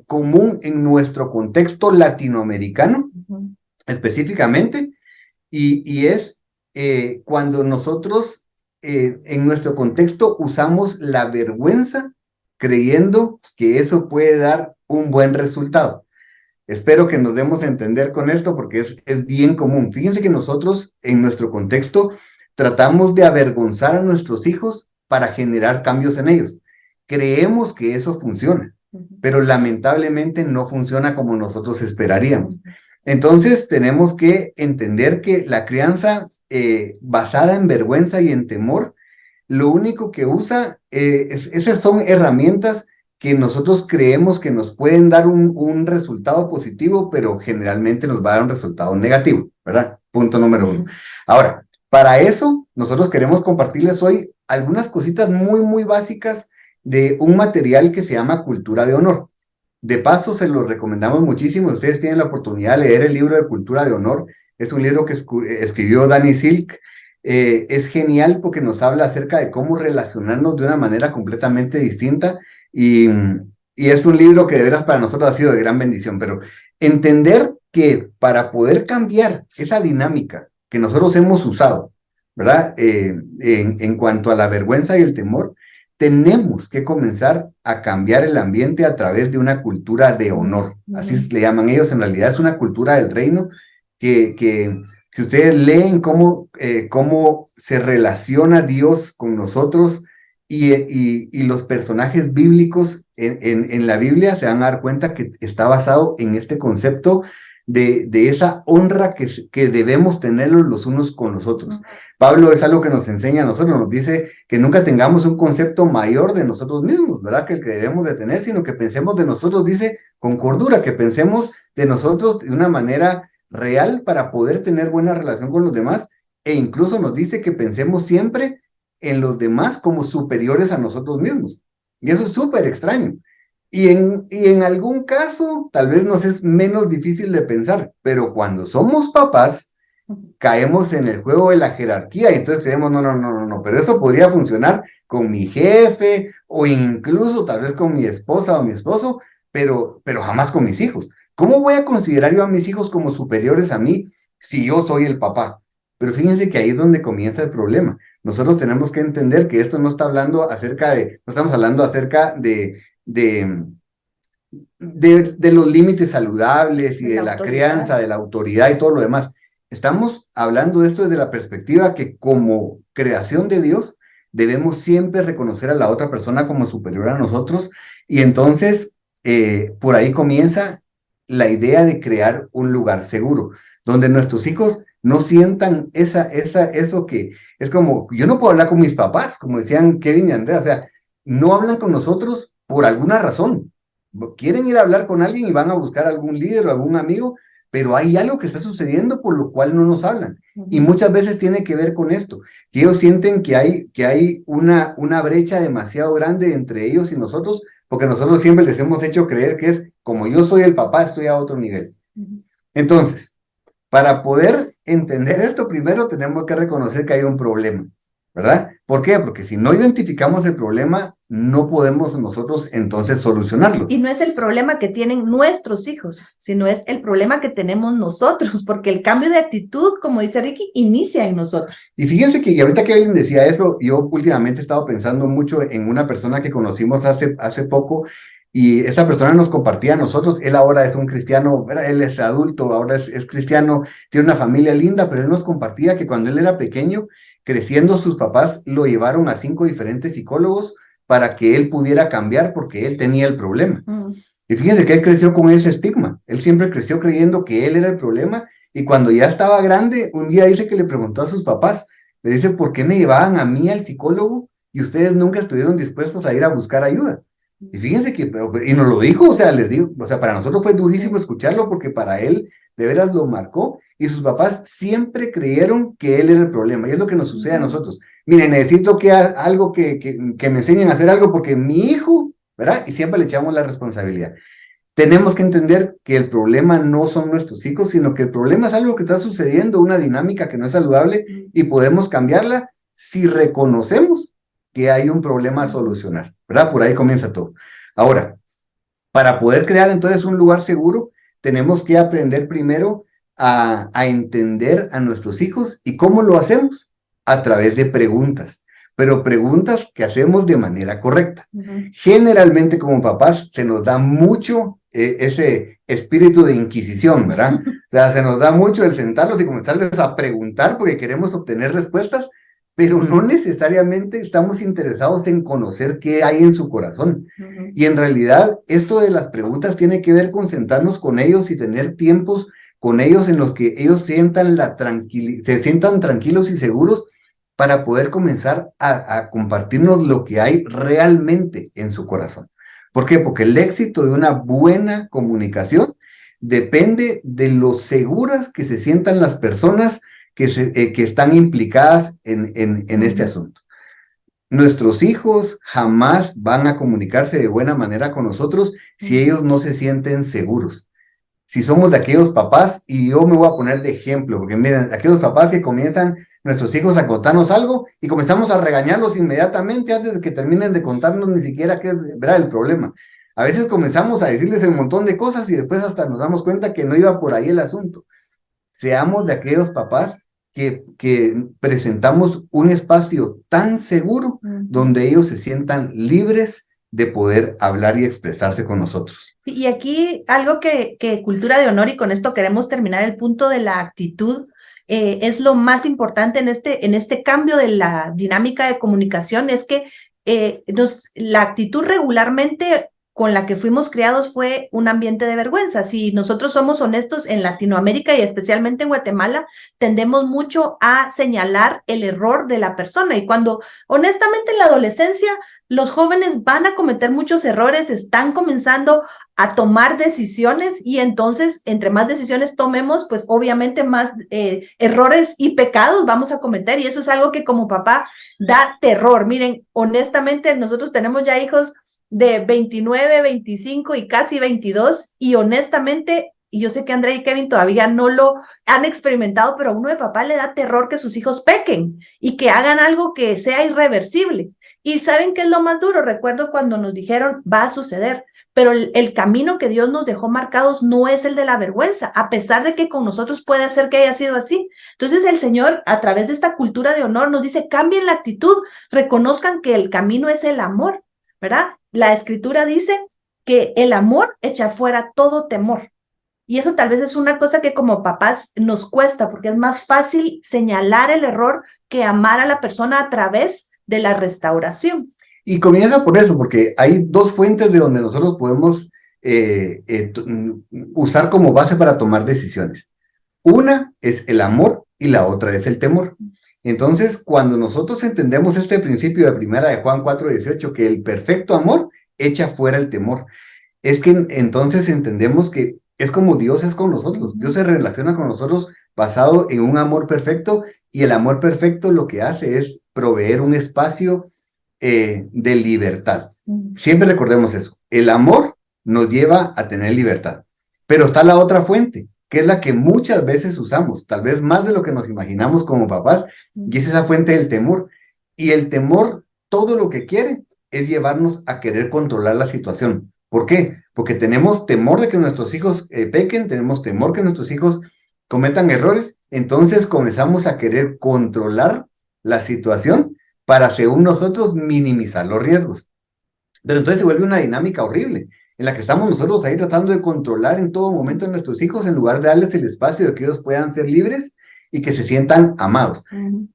común en nuestro contexto latinoamericano, específicamente, y es cuando nosotros en nuestro contexto usamos la vergüenza creyendo que eso puede dar un buen resultado. Espero que nos demos a entender con esto porque es bien común. Fíjense que nosotros en nuestro contexto tratamos de avergonzar a nuestros hijos para generar cambios en ellos. Creemos que eso funciona, pero lamentablemente no funciona como nosotros esperaríamos. Entonces tenemos que entender que la crianza basada en vergüenza y en temor, lo único que usa, esas son herramientas que nosotros creemos que nos pueden dar un resultado positivo, pero generalmente nos va a dar un resultado negativo, ¿verdad? Punto número 1. Ahora, para eso, nosotros queremos compartirles hoy algunas cositas muy, muy básicas de un material que se llama Cultura de Honor. De paso, se los recomendamos muchísimo. Ustedes tienen la oportunidad de leer el libro de Cultura de Honor. Es un libro que escribió Danny Silk. Es genial porque nos habla acerca de cómo relacionarnos de una manera completamente distinta. Y es un libro que de veras para nosotros ha sido de gran bendición, pero entender que para poder cambiar esa dinámica que nosotros hemos usado, ¿verdad? En cuanto a la vergüenza y el temor, tenemos que comenzar a cambiar el ambiente a través de una cultura de honor. Así le llaman ellos. En realidad es una cultura del reino que si ustedes leen cómo se relaciona Dios con nosotros, y los personajes bíblicos en la Biblia, se van a dar cuenta que está basado en este concepto de esa honra que debemos tenerlos los unos con los otros. Pablo es algo que nos enseña a nosotros, nos dice que nunca tengamos un concepto mayor de nosotros mismos, ¿verdad? Que el que debemos de tener, sino que pensemos de nosotros, dice, con cordura, que pensemos de nosotros de una manera real para poder tener buena relación con los demás, e incluso nos dice que pensemos siempre en los demás como superiores a nosotros mismos. Y eso es súper extraño. Y en algún caso, tal vez nos es menos difícil de pensar, pero cuando somos papás, caemos en el juego de la jerarquía y entonces creemos, no, pero eso podría funcionar con mi jefe o incluso tal vez con mi esposa o mi esposo, pero jamás con mis hijos. ¿Cómo voy a considerar yo a mis hijos como superiores a mí si yo soy el papá? Pero fíjense que ahí es donde comienza el problema. Nosotros tenemos que entender que esto no está hablando no estamos hablando acerca de los límites saludables y de la crianza, de la autoridad y todo lo demás. Estamos hablando de esto desde la perspectiva que como creación de Dios debemos siempre reconocer a la otra persona como superior a nosotros y entonces por ahí comienza la idea de crear un lugar seguro, donde nuestros hijos no sientan eso que es como, yo no puedo hablar con mis papás, como decían Kevin y Andrea, o sea, no hablan con nosotros por alguna razón. Quieren ir a hablar con alguien y van a buscar algún líder o algún amigo, pero hay algo que está sucediendo por lo cual no nos hablan. Y muchas veces tiene que ver con esto, que ellos sienten que hay una brecha demasiado grande entre ellos y nosotros, porque nosotros siempre les hemos hecho creer que es como yo soy el papá, estoy a otro nivel. Entonces, para poder entender esto, primero tenemos que reconocer que hay un problema, ¿verdad? ¿Por qué? Porque si no identificamos el problema, no podemos nosotros entonces solucionarlo. Y no es el problema que tienen nuestros hijos, sino es el problema que tenemos nosotros, porque el cambio de actitud, como dice Ricky, inicia en nosotros. Y fíjense que, y ahorita que alguien decía eso, yo últimamente he estado pensando mucho en una persona que conocimos hace poco, y esta persona nos compartía a nosotros, él ahora es un cristiano, él es adulto, ahora es cristiano, tiene una familia linda, pero él nos compartía que cuando él era pequeño, creciendo sus papás lo llevaron a 5 diferentes psicólogos para que él pudiera cambiar porque él tenía el problema. Y fíjense que él creció con ese estigma, él siempre creció creyendo que él era el problema y cuando ya estaba grande, un día dice que le preguntó a sus papás, le dice, ¿por qué me llevaban a mí al psicólogo y ustedes nunca estuvieron dispuestos a ir a buscar ayuda? Y fíjense que, y nos lo dijo, o sea, les digo, o sea, para nosotros fue durísimo escucharlo porque para él de veras lo marcó y sus papás siempre creyeron que él era el problema y es lo que nos sucede a nosotros. Miren, necesito que me enseñen a hacer algo porque mi hijo, ¿verdad? Y siempre le echamos la responsabilidad. Tenemos que entender que el problema no son nuestros hijos, sino que el problema es algo que está sucediendo, una dinámica que no es saludable y podemos cambiarla si reconocemos que hay un problema a solucionar, ¿verdad? Por ahí comienza todo. Ahora, para poder crear entonces un lugar seguro, tenemos que aprender primero a entender a nuestros hijos. ¿Y cómo lo hacemos? A través de preguntas, pero preguntas que hacemos de manera correcta. Generalmente como papás se nos da mucho ese espíritu de inquisición, ¿verdad? O sea, se nos da mucho el sentarlos y comenzarles a preguntar porque queremos obtener respuestas, pero no necesariamente estamos interesados en conocer qué hay en su corazón. Y en realidad, esto de las preguntas tiene que ver con sentarnos con ellos y tener tiempos con ellos en los que ellos se sientan tranquilos y seguros para poder comenzar a compartirnos lo que hay realmente en su corazón. ¿Por qué? Porque el éxito de una buena comunicación depende de lo seguras que se sientan las personas que están implicadas en este asunto. Nuestros hijos jamás van a comunicarse de buena manera con nosotros si ellos no se sienten seguros. Si somos de aquellos papás, y yo me voy a poner de ejemplo, porque miren, aquellos papás que comienzan nuestros hijos a contarnos algo y comenzamos a regañarlos inmediatamente antes de que terminen de contarnos ni siquiera qué es, ¿verdad?, el problema. A veces comenzamos a decirles un montón de cosas y después hasta nos damos cuenta que no iba por ahí el asunto. Seamos de aquellos papás que presentamos un espacio tan seguro donde ellos se sientan libres de poder hablar y expresarse con nosotros. Y aquí algo que cultura de honor, y con esto queremos terminar el punto de la actitud, es lo más importante en este cambio de la dinámica de comunicación, es que la actitud regularmente con la que fuimos criados fue un ambiente de vergüenza. Si nosotros somos honestos, en Latinoamérica y especialmente en Guatemala, tendemos mucho a señalar el error de la persona. Y cuando, honestamente, en la adolescencia, los jóvenes van a cometer muchos errores, están comenzando a tomar decisiones y entonces, entre más decisiones tomemos, pues obviamente más errores y pecados vamos a cometer. Y eso es algo que como papá da terror. Miren, honestamente, nosotros tenemos ya hijos de 29, 25 y casi 22, y honestamente, y yo sé que Andrea y Kevin todavía no lo han experimentado, pero a uno de papá le da terror que sus hijos pequen y que hagan algo que sea irreversible. Y ¿saben qué es lo más duro? Recuerdo cuando nos dijeron, va a suceder, pero el camino que Dios nos dejó marcados no es el de la vergüenza, a pesar de que con nosotros puede hacer que haya sido así. Entonces el Señor, a través de esta cultura de honor, nos dice, cambien la actitud, reconozcan que el camino es el amor, ¿verdad? La Escritura dice que el amor echa fuera todo temor. Y eso tal vez es una cosa que como papás nos cuesta, porque es más fácil señalar el error que amar a la persona a través de la restauración. Y comienza por eso, porque hay dos fuentes de donde nosotros podemos usar como base para tomar decisiones. Una es el amor y la otra es el temor. Entonces, cuando nosotros entendemos este principio de primera de Juan 4:18, que el perfecto amor echa fuera el temor, es que entonces entendemos que es como Dios es con nosotros. Dios se relaciona con nosotros basado en un amor perfecto, y el amor perfecto lo que hace es proveer un espacio de libertad. Siempre recordemos eso. El amor nos lleva a tener libertad. Pero está la otra fuente, que es la que muchas veces usamos, tal vez más de lo que nos imaginamos como papás, y es esa fuente del temor. Y el temor, todo lo que quiere es llevarnos a querer controlar la situación. ¿Por qué? Porque tenemos temor de que nuestros hijos pequen, tenemos temor que nuestros hijos cometan errores, entonces comenzamos a querer controlar la situación para, según nosotros, minimizar los riesgos. Pero entonces se vuelve una dinámica horrible, en la que estamos nosotros ahí tratando de controlar en todo momento a nuestros hijos, en lugar de darles el espacio de que ellos puedan ser libres y que se sientan amados.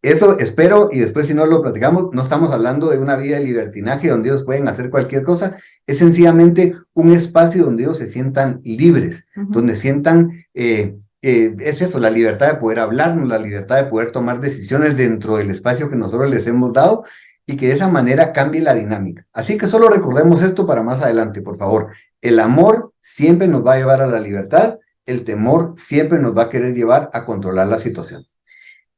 Eso espero, y después si no lo platicamos, no estamos hablando de una vida de libertinaje donde ellos pueden hacer cualquier cosa, es sencillamente un espacio donde ellos se sientan libres, donde sientan, es eso, la libertad de poder hablarnos, la libertad de poder tomar decisiones dentro del espacio que nosotros les hemos dado, y que de esa manera cambie la dinámica. Así que solo recordemos esto para más adelante, por favor. El amor siempre nos va a llevar a la libertad, el temor siempre nos va a querer llevar a controlar la situación.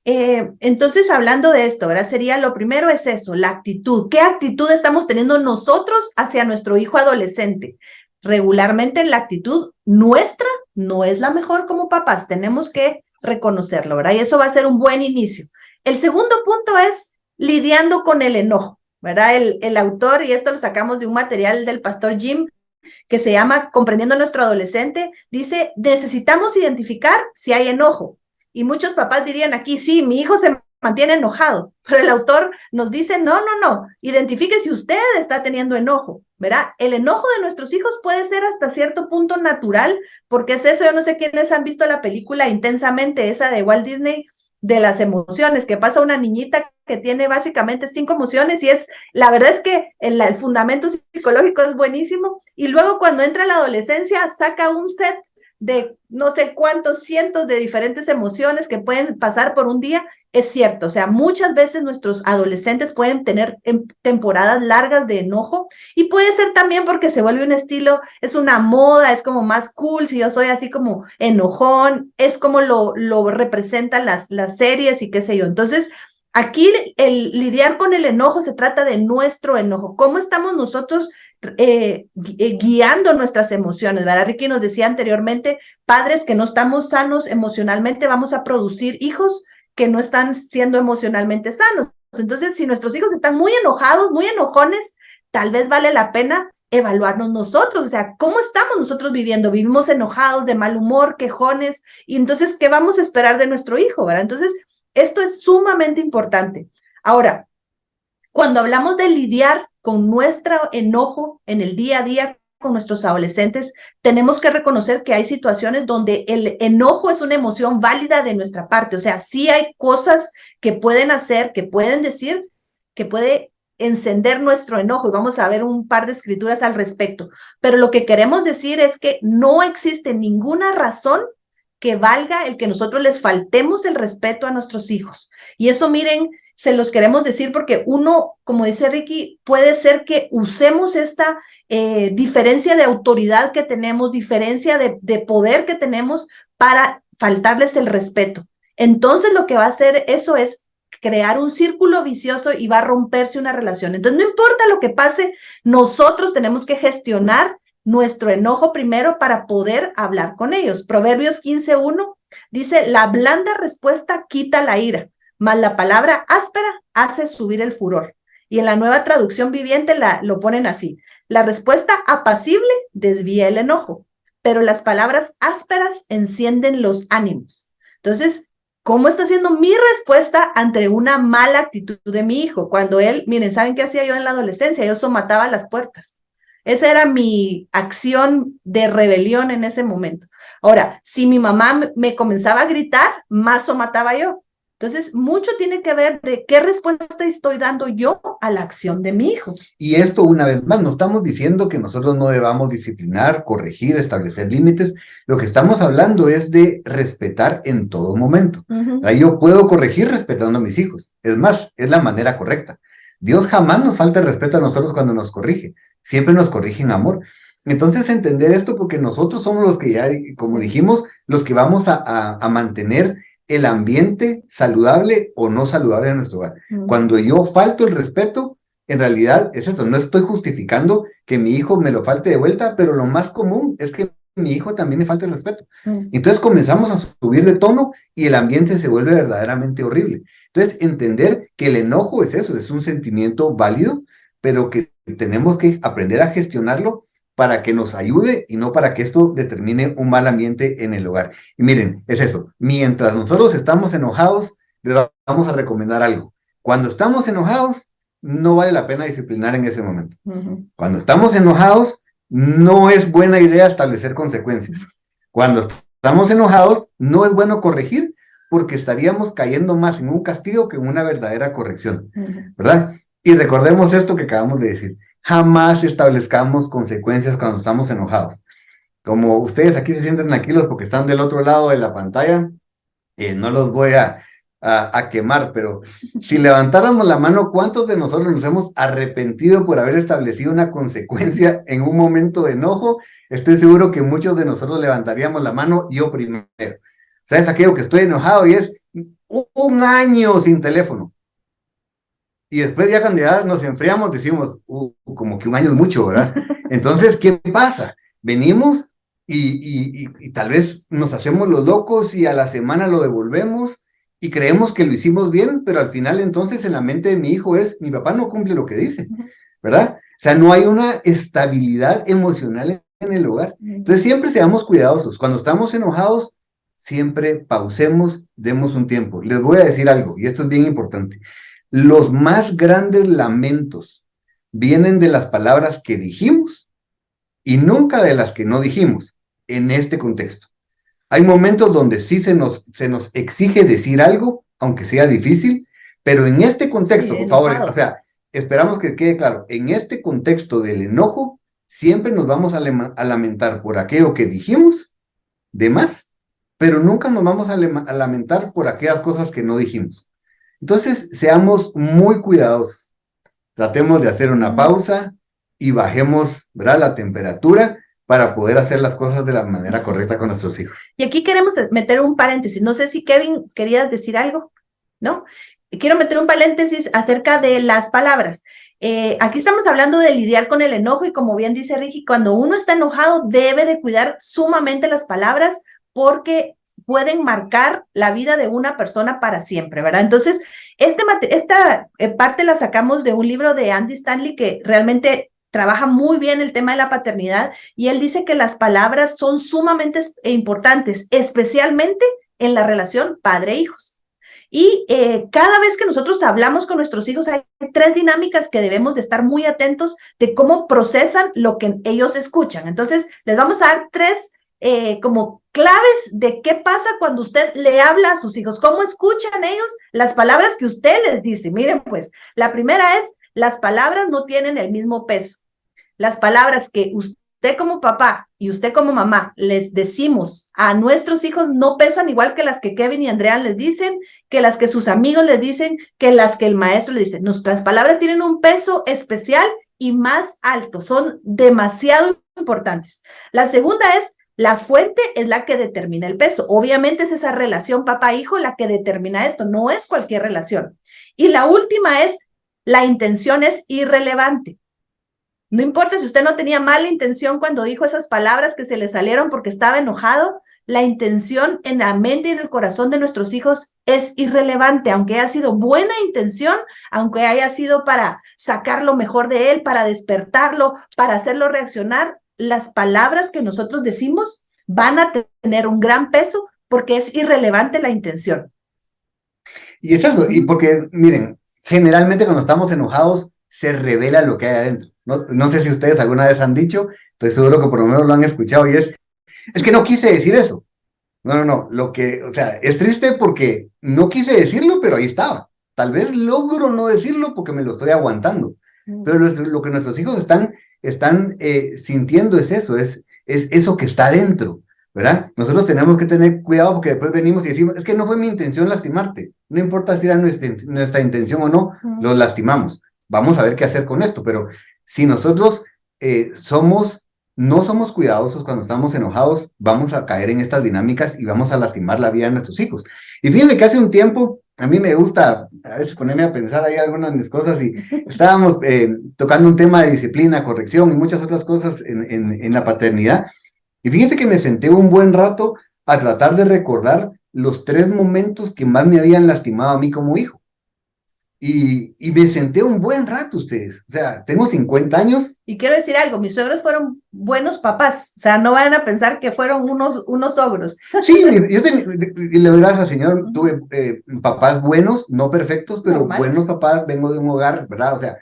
Entonces, hablando de esto, ¿verdad? Sería lo primero es eso, la actitud. ¿Qué actitud estamos teniendo nosotros hacia nuestro hijo adolescente? Regularmente la actitud nuestra no es la mejor como papás, tenemos que reconocerlo, ¿verdad? Y eso va a ser un buen inicio. El segundo punto es lidiando con el enojo, ¿verdad? El autor, y esto lo sacamos de un material del pastor Jim, que se llama Comprendiendo a nuestro adolescente, dice, necesitamos identificar si hay enojo. Y muchos papás dirían aquí, sí, mi hijo se mantiene enojado, pero el autor nos dice, no, identifique si usted está teniendo enojo, ¿verdad? El enojo de nuestros hijos puede ser hasta cierto punto natural, porque es eso, yo no sé quiénes han visto la película Intensamente, esa de Walt Disney, de las emociones, que pasa una niñita que tiene básicamente 5 emociones, y la verdad es que el fundamento psicológico es buenísimo, y luego cuando entra la adolescencia saca un set de no sé cuántos cientos de diferentes emociones que pueden pasar por un día. Es cierto, o sea, muchas veces nuestros adolescentes pueden tener temporadas largas de enojo, y puede ser también porque se vuelve un estilo, es una moda, es como más cool, si yo soy así como enojón, es como lo representan las series y qué sé yo. Entonces, aquí el lidiar con el enojo se trata de nuestro enojo, cómo estamos nosotros guiando nuestras emociones, ¿verdad? Ricky nos decía anteriormente, padres que no estamos sanos emocionalmente, vamos a producir hijos que no están siendo emocionalmente sanos. Entonces, si nuestros hijos están muy enojados, muy enojones, tal vez vale la pena evaluarnos nosotros, o sea, ¿cómo estamos nosotros viviendo? Vivimos enojados, de mal humor, quejones, y entonces, ¿qué vamos a esperar de nuestro hijo, verdad? Entonces, esto es sumamente importante. Ahora, cuando hablamos de lidiar con nuestro enojo en el día a día con nuestros adolescentes, tenemos que reconocer que hay situaciones donde el enojo es una emoción válida de nuestra parte. O sea, sí hay cosas que pueden hacer, que pueden decir, que puede encender nuestro enojo y vamos a ver un par de escrituras al respecto. Pero lo que queremos decir es que no existe ninguna razón que valga el que nosotros les faltemos el respeto a nuestros hijos. Y eso, miren, se los queremos decir porque uno, como dice Ricky, puede ser que usemos esta diferencia de autoridad que tenemos, diferencia de poder que tenemos para faltarles el respeto. Entonces lo que va a hacer eso es crear un círculo vicioso y va a romperse una relación. Entonces no importa lo que pase, nosotros tenemos que gestionar nuestro enojo primero para poder hablar con ellos. Proverbios 15:1 dice, la blanda respuesta quita la ira, mas la palabra áspera hace subir el furor. Y en la Nueva Traducción Viviente lo ponen así, la respuesta apacible desvía el enojo, pero las palabras ásperas encienden los ánimos. Entonces, ¿cómo está siendo mi respuesta ante una mala actitud de mi hijo? Cuando él, miren, ¿saben qué hacía yo en la adolescencia? Yo somataba las puertas. Esa era mi acción de rebelión en ese momento. Ahora, si mi mamá me comenzaba a gritar, más somataba yo. Entonces, mucho tiene que ver de qué respuesta estoy dando yo a la acción de mi hijo. Y esto, una vez más, no estamos diciendo que nosotros no debamos disciplinar, corregir, establecer límites. Lo que estamos hablando es de respetar en todo momento. Yo puedo corregir respetando a mis hijos. Es más, es la manera correcta. Dios jamás nos falta el respeto a nosotros cuando nos corrige. Siempre nos corrige en amor. Entonces, entender esto porque nosotros somos los que ya, como dijimos, los que vamos a mantener el ambiente saludable o no saludable en nuestro hogar. Cuando yo falto el respeto, en realidad es eso, no estoy justificando que mi hijo me lo falte de vuelta, pero lo más común es que mi hijo también me falte el respeto. Entonces comenzamos a subir de tono y el ambiente se vuelve verdaderamente horrible. Entonces, entender que el enojo es eso, es un sentimiento válido, pero que tenemos que aprender a gestionarlo para que nos ayude y no para que esto determine un mal ambiente en el hogar. Y miren, es eso, mientras nosotros estamos enojados, les vamos a recomendar algo. Cuando estamos enojados, no vale la pena disciplinar en ese momento. Cuando estamos enojados, no es buena idea establecer consecuencias. Cuando estamos enojados, no es bueno corregir porque estaríamos cayendo más en un castigo que en una verdadera corrección, ¿verdad? Y recordemos esto que acabamos de decir. Jamás establezcamos consecuencias cuando estamos enojados. Como ustedes aquí se sienten tranquilos porque están del otro lado de la pantalla, no los voy a quemar, pero si levantáramos la mano, ¿cuántos de nosotros nos hemos arrepentido por haber establecido una consecuencia en un momento de enojo? Estoy seguro que muchos de nosotros levantaríamos la mano, yo primero. ¿Sabes aquello que estoy enojado y es un año sin teléfono? Y después ya cuando ya nos enfriamos decimos, como que un año es mucho, ¿verdad? Entonces, ¿qué pasa? Venimos y tal vez nos hacemos los locos y a la semana lo devolvemos y creemos que lo hicimos bien, pero al final entonces en la mente de mi hijo es, mi papá no cumple lo que dice, ¿verdad? O sea, no hay una estabilidad emocional en el hogar. Entonces siempre seamos cuidadosos. Cuando estamos enojados, siempre pausemos, demos un tiempo. Les voy a decir algo, y esto es bien importante. Los más grandes lamentos vienen de las palabras que dijimos y nunca de las que no dijimos en este contexto. Hay momentos donde sí se nos exige decir algo, aunque sea difícil, pero en este contexto, sí, por favor, o sea, esperamos que quede claro, en este contexto del enojo, siempre nos vamos a lamentar por aquello que dijimos de más, pero nunca nos vamos a lamentar por aquellas cosas que no dijimos. Entonces, seamos muy cuidadosos. Tratemos de hacer una pausa y bajemos, ¿verdad?, la temperatura para poder hacer las cosas de la manera correcta con nuestros hijos. Y aquí queremos meter un paréntesis. No sé si, Kevin, querías decir algo, ¿no? Quiero meter un paréntesis acerca de las palabras. Aquí estamos hablando de lidiar con el enojo y como bien dice Ricky, cuando uno está enojado debe de cuidar sumamente las palabras porque pueden marcar la vida de una persona para siempre, ¿verdad? Entonces, esta parte la sacamos de un libro de Andy Stanley que realmente trabaja muy bien el tema de la paternidad y él dice que las palabras son sumamente importantes, especialmente en la relación padre-hijos. Y cada vez que nosotros hablamos con nuestros hijos hay 3 dinámicas que debemos de estar muy atentos de cómo procesan lo que ellos escuchan. Entonces, les vamos a dar 3 como claves de qué pasa cuando usted le habla a sus hijos, cómo escuchan ellos las palabras que usted les dice. Miren, pues, la primera es las palabras no tienen el mismo peso. Las palabras que usted como papá y usted como mamá les decimos a nuestros hijos no pesan igual que las que Kevin y Andrea les dicen, que las que sus amigos les dicen, que las que el maestro les dice. Nuestras palabras tienen un peso especial y más alto, son demasiado importantes. La segunda es, la fuente es la que determina el peso. Obviamente es esa relación papá-hijo la que determina esto, no es cualquier relación. Y la última es, la intención es irrelevante. No importa si usted no tenía mala intención cuando dijo esas palabras que se le salieron porque estaba enojado, la intención en la mente y en el corazón de nuestros hijos es irrelevante, aunque haya sido buena intención, aunque haya sido para sacar lo mejor de él, para despertarlo, para hacerlo reaccionar, las palabras que nosotros decimos van a tener un gran peso porque es irrelevante la intención. Y es eso, y porque, miren, generalmente cuando estamos enojados se revela lo que hay adentro. No sé si ustedes alguna vez han dicho, estoy seguro que por lo menos lo han escuchado, y es que no quise decir eso. No, o sea, es triste porque no quise decirlo, pero ahí estaba. Tal vez logro no decirlo porque me lo estoy aguantando. Pero lo que nuestros hijos están sintiendo es eso, es eso que está adentro, ¿verdad? Nosotros tenemos que tener cuidado porque después venimos y decimos, es que no fue mi intención lastimarte. No importa si era nuestra intención o no, los lastimamos. Vamos a ver qué hacer con esto, pero si nosotros no somos cuidadosos cuando estamos enojados, vamos a caer en estas dinámicas y vamos a lastimar la vida de nuestros hijos. Y fíjense que hace un tiempo, a mí me gusta a veces ponerme a pensar ahí algunas de mis cosas y estábamos tocando un tema de disciplina, corrección y muchas otras cosas en la paternidad. Y fíjense que me senté un buen rato a tratar de recordar los 3 momentos que más me habían lastimado a mí como hijo. Y me senté un buen rato, ustedes. O sea, tengo 50 años. Y quiero decir algo, mis suegros fueron buenos papás. O sea, no vayan a pensar que fueron unos ogros. Sí, yo le doy gracias al Señor. Tuve papás buenos, no perfectos, pero normales. Buenos papás. Vengo de un hogar, ¿verdad? O sea,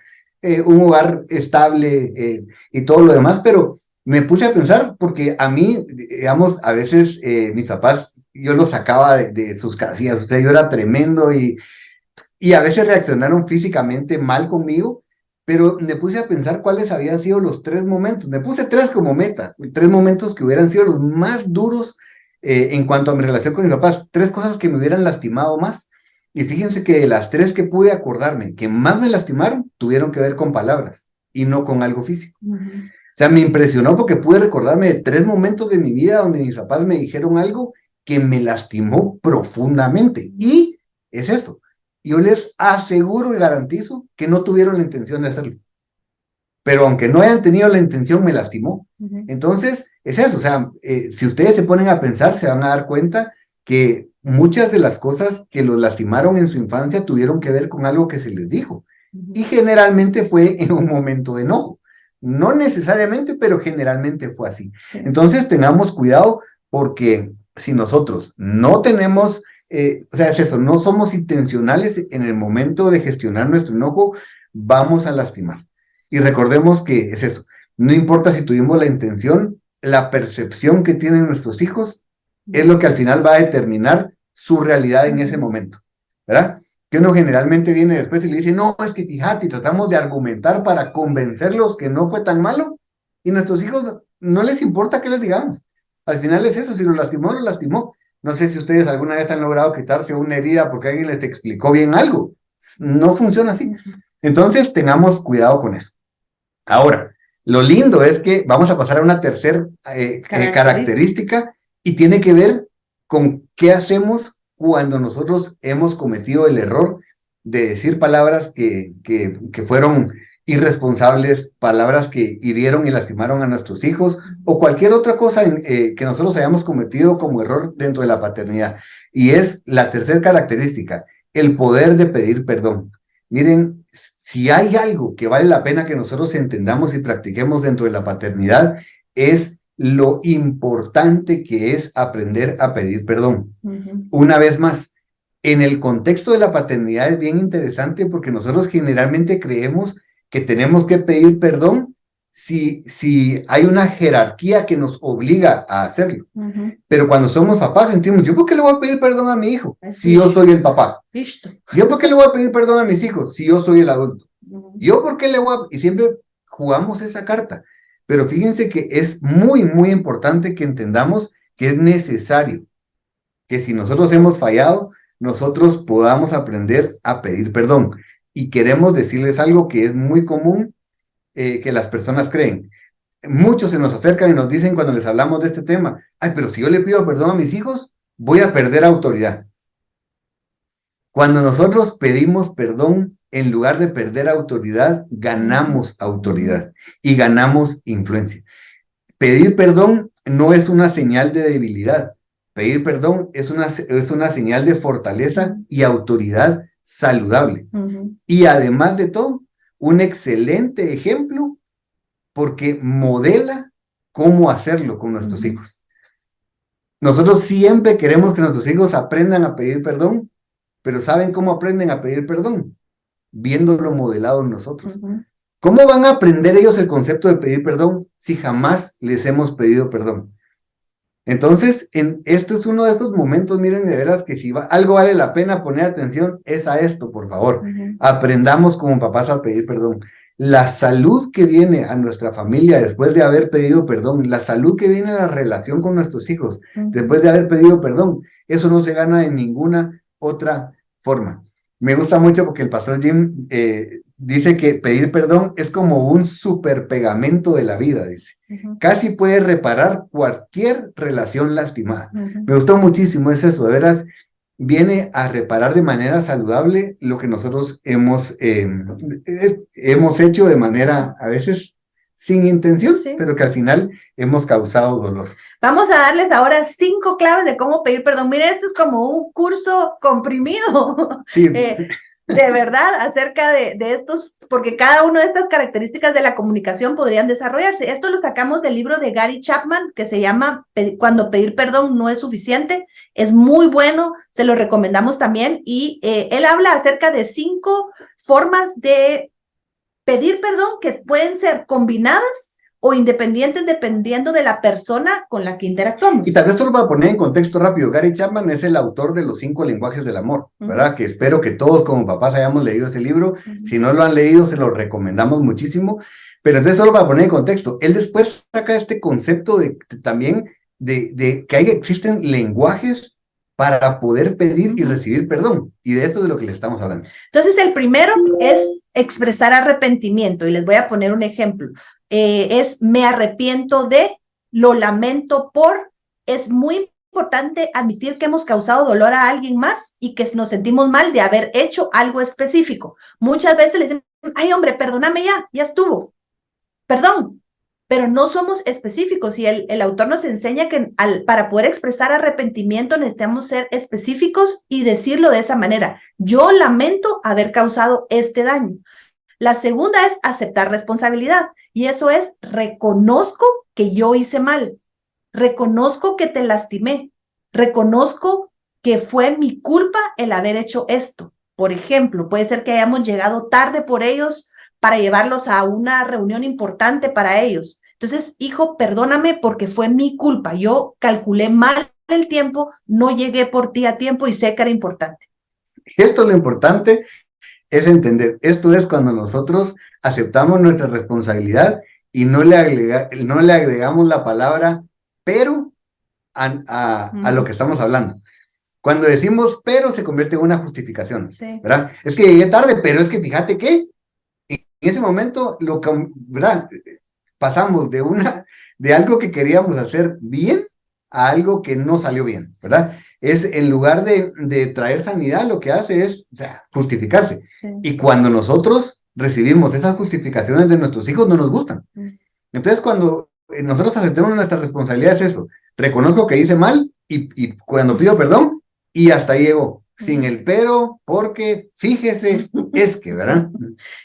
un hogar estable y todo lo demás. Pero me puse a pensar porque a mí, digamos, a veces mis papás, yo los sacaba de sus casillas. O sea, yo era tremendo y a veces reaccionaron físicamente mal conmigo, pero me puse a pensar cuáles habían sido los 3 momentos. Me puse 3 como meta, 3 momentos que hubieran sido los más duros en cuanto a mi relación con mis papás, 3 cosas que me hubieran lastimado más. Y fíjense que de las 3 que pude acordarme, que más me lastimaron, tuvieron que ver con palabras y no con algo físico. O sea, me impresionó porque pude recordarme de 3 momentos de mi vida donde mis papás me dijeron algo que me lastimó profundamente. Y es esto. Yo les aseguro y garantizo que no tuvieron la intención de hacerlo. Pero aunque no hayan tenido la intención, me lastimó. Entonces, es eso. O sea, si ustedes se ponen a pensar, se van a dar cuenta que muchas de las cosas que los lastimaron en su infancia tuvieron que ver con algo que se les dijo. Y generalmente fue en un momento de enojo. No necesariamente, pero generalmente fue así. Entonces, tengamos cuidado porque si nosotros no tenemos... o sea, es eso, no somos intencionales en el momento de gestionar nuestro enojo, vamos a lastimar. Y recordemos que es eso, no importa si tuvimos la intención, la percepción que tienen nuestros hijos es lo que al final va a determinar su realidad en ese momento, ¿verdad? Que uno generalmente viene después y le dice, no, es que fíjate, y tratamos de argumentar para convencerlos que no fue tan malo, y nuestros hijos no les importa qué les digamos. Al final es eso, si lo lastimó, lo lastimó. No sé si ustedes alguna vez han logrado quitarse una herida porque alguien les explicó bien algo. No funciona así. Entonces, tengamos cuidado con eso. Ahora, lo lindo es que vamos a pasar a una tercera característica y tiene que ver con qué hacemos cuando nosotros hemos cometido el error de decir palabras que fueron irresponsables, palabras que hirieron y lastimaron a nuestros hijos, o cualquier otra cosa que nosotros hayamos cometido como error dentro de la paternidad. Y es la tercera característica, el poder de pedir perdón. Miren, si hay algo que vale la pena que nosotros entendamos y practiquemos dentro de la paternidad, es lo importante que es aprender a pedir perdón. Una vez más, en el contexto de la paternidad es bien interesante porque nosotros generalmente creemos que tenemos que pedir perdón si hay una jerarquía que nos obliga a hacerlo. Pero cuando somos papás sentimos, ¿yo por qué le voy a pedir perdón a mi hijo si yo soy el papá? ¿Yo por qué le voy a pedir perdón a mis hijos si yo soy el adulto? ¿Yo por qué le voy a...? Y siempre jugamos esa carta. Pero fíjense que es muy, muy importante que entendamos que es necesario que si nosotros hemos fallado, nosotros podamos aprender a pedir perdón. Y queremos decirles algo que es muy común que las personas creen. Muchos se nos acercan y nos dicen cuando les hablamos de este tema, ay, pero si yo le pido perdón a mis hijos, voy a perder autoridad. Cuando nosotros pedimos perdón, en lugar de perder autoridad, ganamos autoridad y ganamos influencia. Pedir perdón no es una señal de debilidad. Pedir perdón es una señal de fortaleza y autoridad saludable. Y además de todo, un excelente ejemplo porque modela cómo hacerlo con nuestros hijos. Nosotros siempre queremos que nuestros hijos aprendan a pedir perdón, pero ¿saben cómo aprenden a pedir perdón? Viéndolo modelado en nosotros. ¿Cómo van a aprender ellos el concepto de pedir perdón si jamás les hemos pedido perdón? Entonces, esto es uno de esos momentos, miren, de veras que si algo vale la pena poner atención, es a esto, por favor. Aprendamos como papás a pedir perdón. La salud que viene a nuestra familia después de haber pedido perdón, la salud que viene a la relación con nuestros hijos después de haber pedido perdón, eso no se gana de ninguna otra forma. Me gusta mucho porque el pastor Jim dice que pedir perdón es como un super pegamento de la vida, dice. Casi puede reparar cualquier relación lastimada. Me gustó muchísimo, es eso, de veras, viene a reparar de manera saludable lo que nosotros hemos hecho de manera a veces sin intención, pero que al final hemos causado dolor. Vamos a darles ahora 5 claves de cómo pedir perdón. Mire, esto es como un curso comprimido. Sí. De verdad, acerca de estos, porque cada una de estas características de la comunicación podrían desarrollarse. Esto lo sacamos del libro de Gary Chapman, que se llama Cuando pedir perdón no es suficiente. Es muy bueno, se lo recomendamos también. Y él habla acerca de 5 formas de pedir perdón que pueden ser combinadas o independientes dependiendo de la persona con la que interactuamos. Y tal vez solo para poner en contexto rápido, Gary Chapman es el autor de los 5 lenguajes del amor, ¿verdad? Que espero que todos como papás hayamos leído ese libro. Si no lo han leído, se lo recomendamos muchísimo. Pero entonces solo para poner en contexto, él después saca este concepto también de que existen lenguajes para poder pedir y recibir perdón. Y de esto es de lo que les estamos hablando. Entonces el primero es expresar arrepentimiento. Y les voy a poner un ejemplo. Es me arrepiento de, lo lamento por, es muy importante admitir que hemos causado dolor a alguien más y que nos sentimos mal de haber hecho algo específico. Muchas veces les dicen, ay hombre, perdóname ya estuvo, perdón, pero no somos específicos y el autor nos enseña que para poder expresar arrepentimiento necesitamos ser específicos y decirlo de esa manera. Yo lamento haber causado este daño. La segunda es aceptar responsabilidad y eso es reconozco que yo hice mal, reconozco que te lastimé, reconozco que fue mi culpa el haber hecho esto. Por ejemplo, puede ser que hayamos llegado tarde por ellos para llevarlos a una reunión importante para ellos. Entonces, hijo, perdóname porque fue mi culpa. Yo calculé mal el tiempo, no llegué por ti a tiempo y sé que era importante. Esto es lo importante. Es entender, esto es cuando nosotros aceptamos nuestra responsabilidad y no le agregamos la palabra pero a lo que estamos hablando. Cuando decimos pero se convierte en una justificación, ¿verdad? Es que llegué tarde, pero es que fíjate que en ese momento ¿verdad? Pasamos de algo que queríamos hacer bien a algo que no salió bien, ¿verdad? Es en lugar de traer sanidad, lo que hace es justificarse. Y cuando nosotros recibimos esas justificaciones de nuestros hijos, no nos gustan. Entonces, cuando nosotros aceptemos nuestra responsabilidad, es eso. Reconozco que hice mal y cuando pido perdón, y hasta ahí llegó. Sin el pero, porque, fíjese, es que, ¿verdad?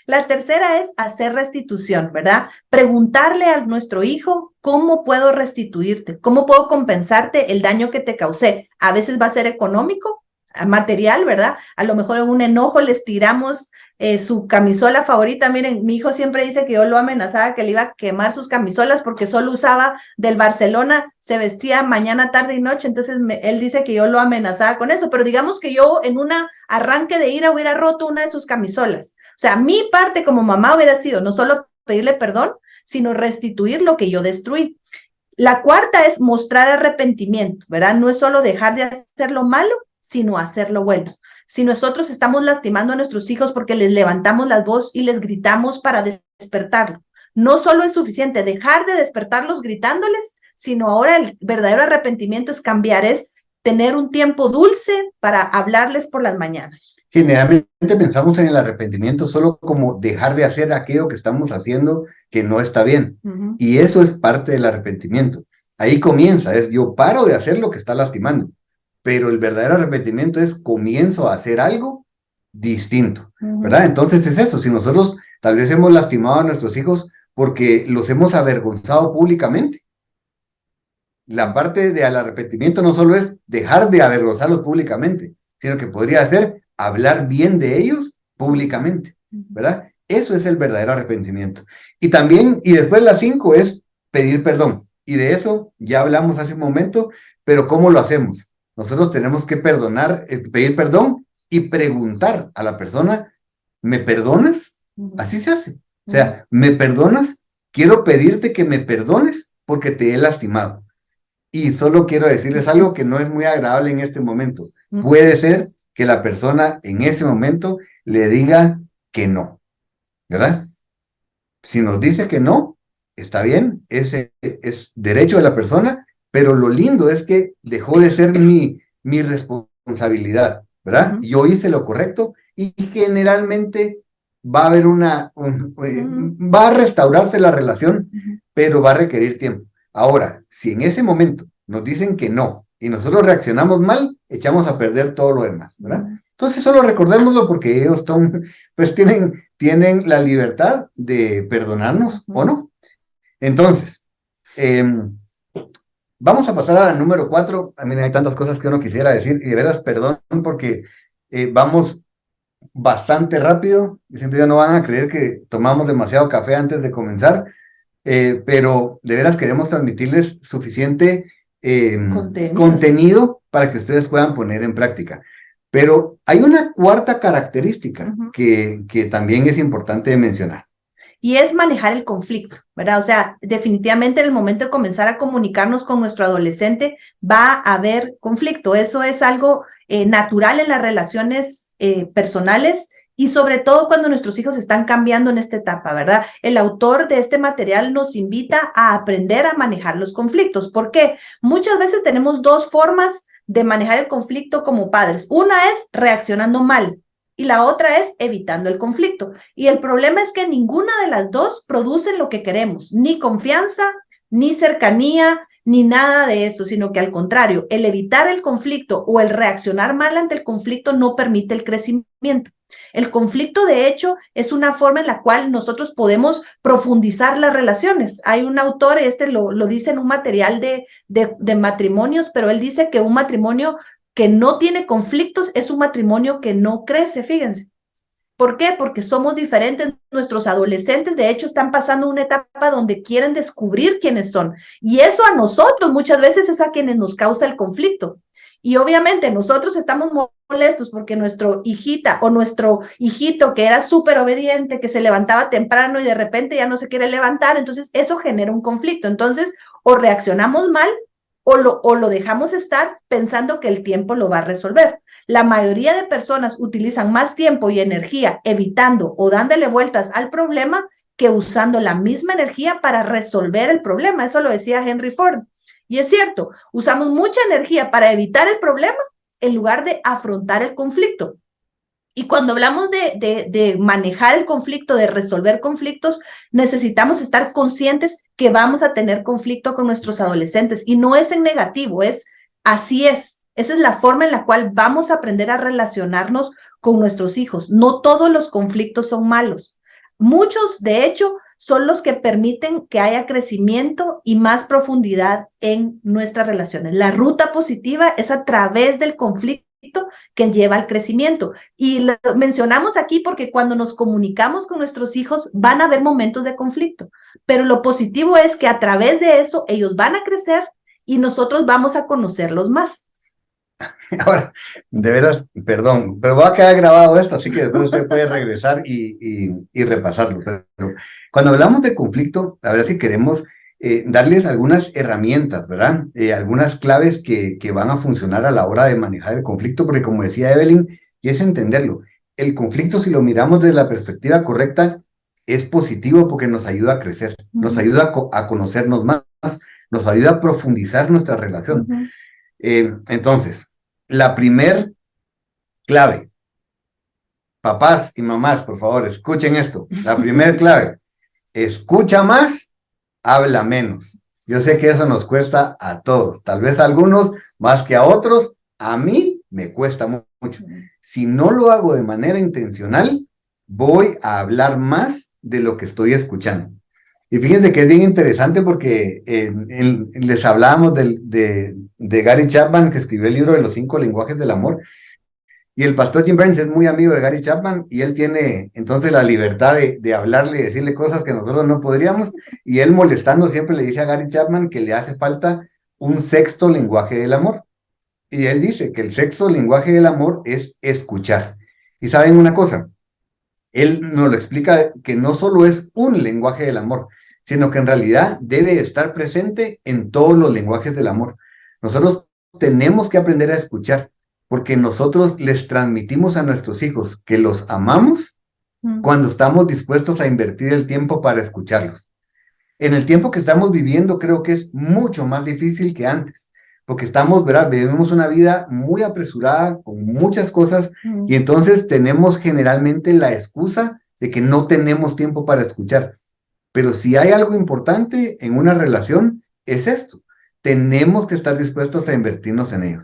La tercera es hacer restitución, ¿verdad? Preguntarle a nuestro hijo, ¿cómo puedo restituirte? ¿Cómo puedo compensarte el daño que te causé? A veces va a ser económico, material, ¿verdad? A lo mejor en un enojo les tiramos su camisola favorita. Miren, mi hijo siempre dice que yo lo amenazaba que le iba a quemar sus camisolas porque solo usaba del Barcelona, se vestía mañana, tarde y noche, entonces él dice que yo lo amenazaba con eso, pero digamos que yo en un arranque de ira hubiera roto una de sus camisolas. O sea, mi parte como mamá hubiera sido no solo pedirle perdón, sino restituir lo que yo destruí. La cuarta es mostrar arrepentimiento, ¿verdad? No es solo dejar de hacer lo malo, sino hacer lo bueno. Si nosotros estamos lastimando a nuestros hijos porque les levantamos la voz y les gritamos para despertarlo, no solo es suficiente dejar de despertarlos gritándoles, sino ahora el verdadero arrepentimiento es cambiar, es tener un tiempo dulce para hablarles por las mañanas. Generalmente pensamos en el arrepentimiento solo como dejar de hacer aquello que estamos haciendo que no está bien. Y eso es parte del arrepentimiento. Ahí comienza, es yo paro de hacer lo que está lastimando. Pero el verdadero arrepentimiento es comienzo a hacer algo distinto, ¿verdad? Entonces es eso, si nosotros tal vez hemos lastimado a nuestros hijos porque los hemos avergonzado públicamente. La parte del arrepentimiento no solo es dejar de avergonzarlos públicamente, sino que podría ser hablar bien de ellos públicamente, ¿verdad? Eso es el verdadero arrepentimiento. Y también, y después la 5 es pedir perdón. Y de eso ya hablamos hace un momento, pero ¿cómo lo hacemos? Nosotros tenemos que perdonar, pedir perdón y preguntar a la persona, ¿me perdonas? Así se hace. O sea, ¿me perdonas? Quiero pedirte que me perdones porque te he lastimado. Y solo quiero decirles algo que no es muy agradable en este momento. Puede ser que la persona en ese momento le diga que no, ¿verdad? Si nos dice que no, está bien, ese es derecho de la persona, pero lo lindo es que dejó de ser mi responsabilidad, ¿verdad? Yo hice lo correcto y generalmente va a haber va a restaurarse la relación, pero va a requerir tiempo. Ahora, si en ese momento nos dicen que no y nosotros reaccionamos mal, echamos a perder todo lo demás, ¿verdad? Entonces solo recordémoslo porque ellos pues tienen la libertad de perdonarnos o no. Entonces, vamos a pasar a la número 4. A mí hay tantas cosas que uno quisiera decir y de veras perdón porque vamos bastante rápido y siempre ya no van a creer que tomamos demasiado café antes de comenzar, pero de veras queremos transmitirles suficiente contenido para que ustedes puedan poner en práctica. Pero hay una cuarta característica que también es importante mencionar. Y es manejar el conflicto, ¿verdad? O sea, definitivamente en el momento de comenzar a comunicarnos con nuestro adolescente va a haber conflicto. Eso es algo natural en las relaciones personales y sobre todo cuando nuestros hijos están cambiando en esta etapa, ¿verdad? El autor de este material nos invita a aprender a manejar los conflictos. ¿Por qué? Muchas veces tenemos dos formas de manejar el conflicto como padres. Una es reaccionando mal y la otra es evitando el conflicto. Y el problema es que ninguna de las dos producen lo que queremos, ni confianza, ni cercanía, ni nada de eso, sino que al contrario, el evitar el conflicto o el reaccionar mal ante el conflicto no permite el crecimiento. El conflicto, de hecho, es una forma en la cual nosotros podemos profundizar las relaciones. Hay un autor, lo dice en un material de matrimonios, pero él dice que un matrimonio que no tiene conflictos es un matrimonio que no crece, fíjense. ¿Por qué? Porque somos diferentes. Nuestros adolescentes, de hecho, están pasando una etapa donde quieren descubrir quiénes son. Y eso a nosotros muchas veces es a quienes nos causa el conflicto. Y obviamente nosotros estamos molestos porque nuestro hijita o nuestro hijito que era súper obediente, que se levantaba temprano y de repente ya no se quiere levantar, entonces eso genera un conflicto. Entonces, o reaccionamos mal o lo dejamos estar pensando que el tiempo lo va a resolver. La mayoría de personas utilizan más tiempo y energía evitando o dándole vueltas al problema que usando la misma energía para resolver el problema. Eso lo decía Henry Ford. Y es cierto, usamos mucha energía para evitar el problema en lugar de afrontar el conflicto. Y cuando hablamos de manejar el conflicto, de resolver conflictos, necesitamos estar conscientes que vamos a tener conflicto con nuestros adolescentes. Y no es en negativo, así es. Esa es la forma en la cual vamos a aprender a relacionarnos con nuestros hijos. No todos los conflictos son malos. Muchos, de hecho, son los que permiten que haya crecimiento y más profundidad en nuestras relaciones. La ruta positiva es a través del conflicto que lleva al crecimiento. Y lo mencionamos aquí porque cuando nos comunicamos con nuestros hijos van a haber momentos de conflicto, pero lo positivo es que a través de eso ellos van a crecer y nosotros vamos a conocerlos más. De veras, perdón, pero va a quedar grabado esto, así que después usted puede regresar y repasarlo. Pero cuando hablamos de conflicto, la verdad es que queremos darles algunas herramientas, ¿verdad? Algunas claves que van a funcionar a la hora de manejar el conflicto, porque como decía Evelyn, y es entenderlo, el conflicto, si lo miramos desde la perspectiva correcta, es positivo porque nos ayuda a crecer, nos ayuda a conocernos más, nos ayuda a profundizar nuestra relación. Entonces, la primer clave, papás y mamás, por favor, escuchen esto. La primer clave, escucha más, habla menos. Yo sé que eso nos cuesta a todos, tal vez a algunos más que a otros. A mí me cuesta mucho. Si no lo hago de manera intencional, voy a hablar más de lo que estoy escuchando. Y fíjense que es bien interesante porque les hablábamos de Gary Chapman, que escribió el libro de los 5 lenguajes del amor. Y el pastor Jim Burns es muy amigo de Gary Chapman y él tiene entonces la libertad de hablarle y decirle cosas que nosotros no podríamos. Y él, molestando, siempre le dice a Gary Chapman que le hace falta un 6º lenguaje del amor. Y él dice que el 6º lenguaje del amor es escuchar. Y saben una cosa, él nos lo explica que no solo es un lenguaje del amor, sino que en realidad debe estar presente en todos los lenguajes del amor. Nosotros tenemos que aprender a escuchar, porque nosotros les transmitimos a nuestros hijos que los amamos cuando estamos dispuestos a invertir el tiempo para escucharlos. En el tiempo que estamos viviendo creo que es mucho más difícil que antes, porque estamos, ¿verdad? Vivimos una vida muy apresurada, con muchas cosas, y entonces tenemos generalmente la excusa de que no tenemos tiempo para escuchar. Pero si hay algo importante en una relación, es esto. Tenemos que estar dispuestos a invertirnos en ello.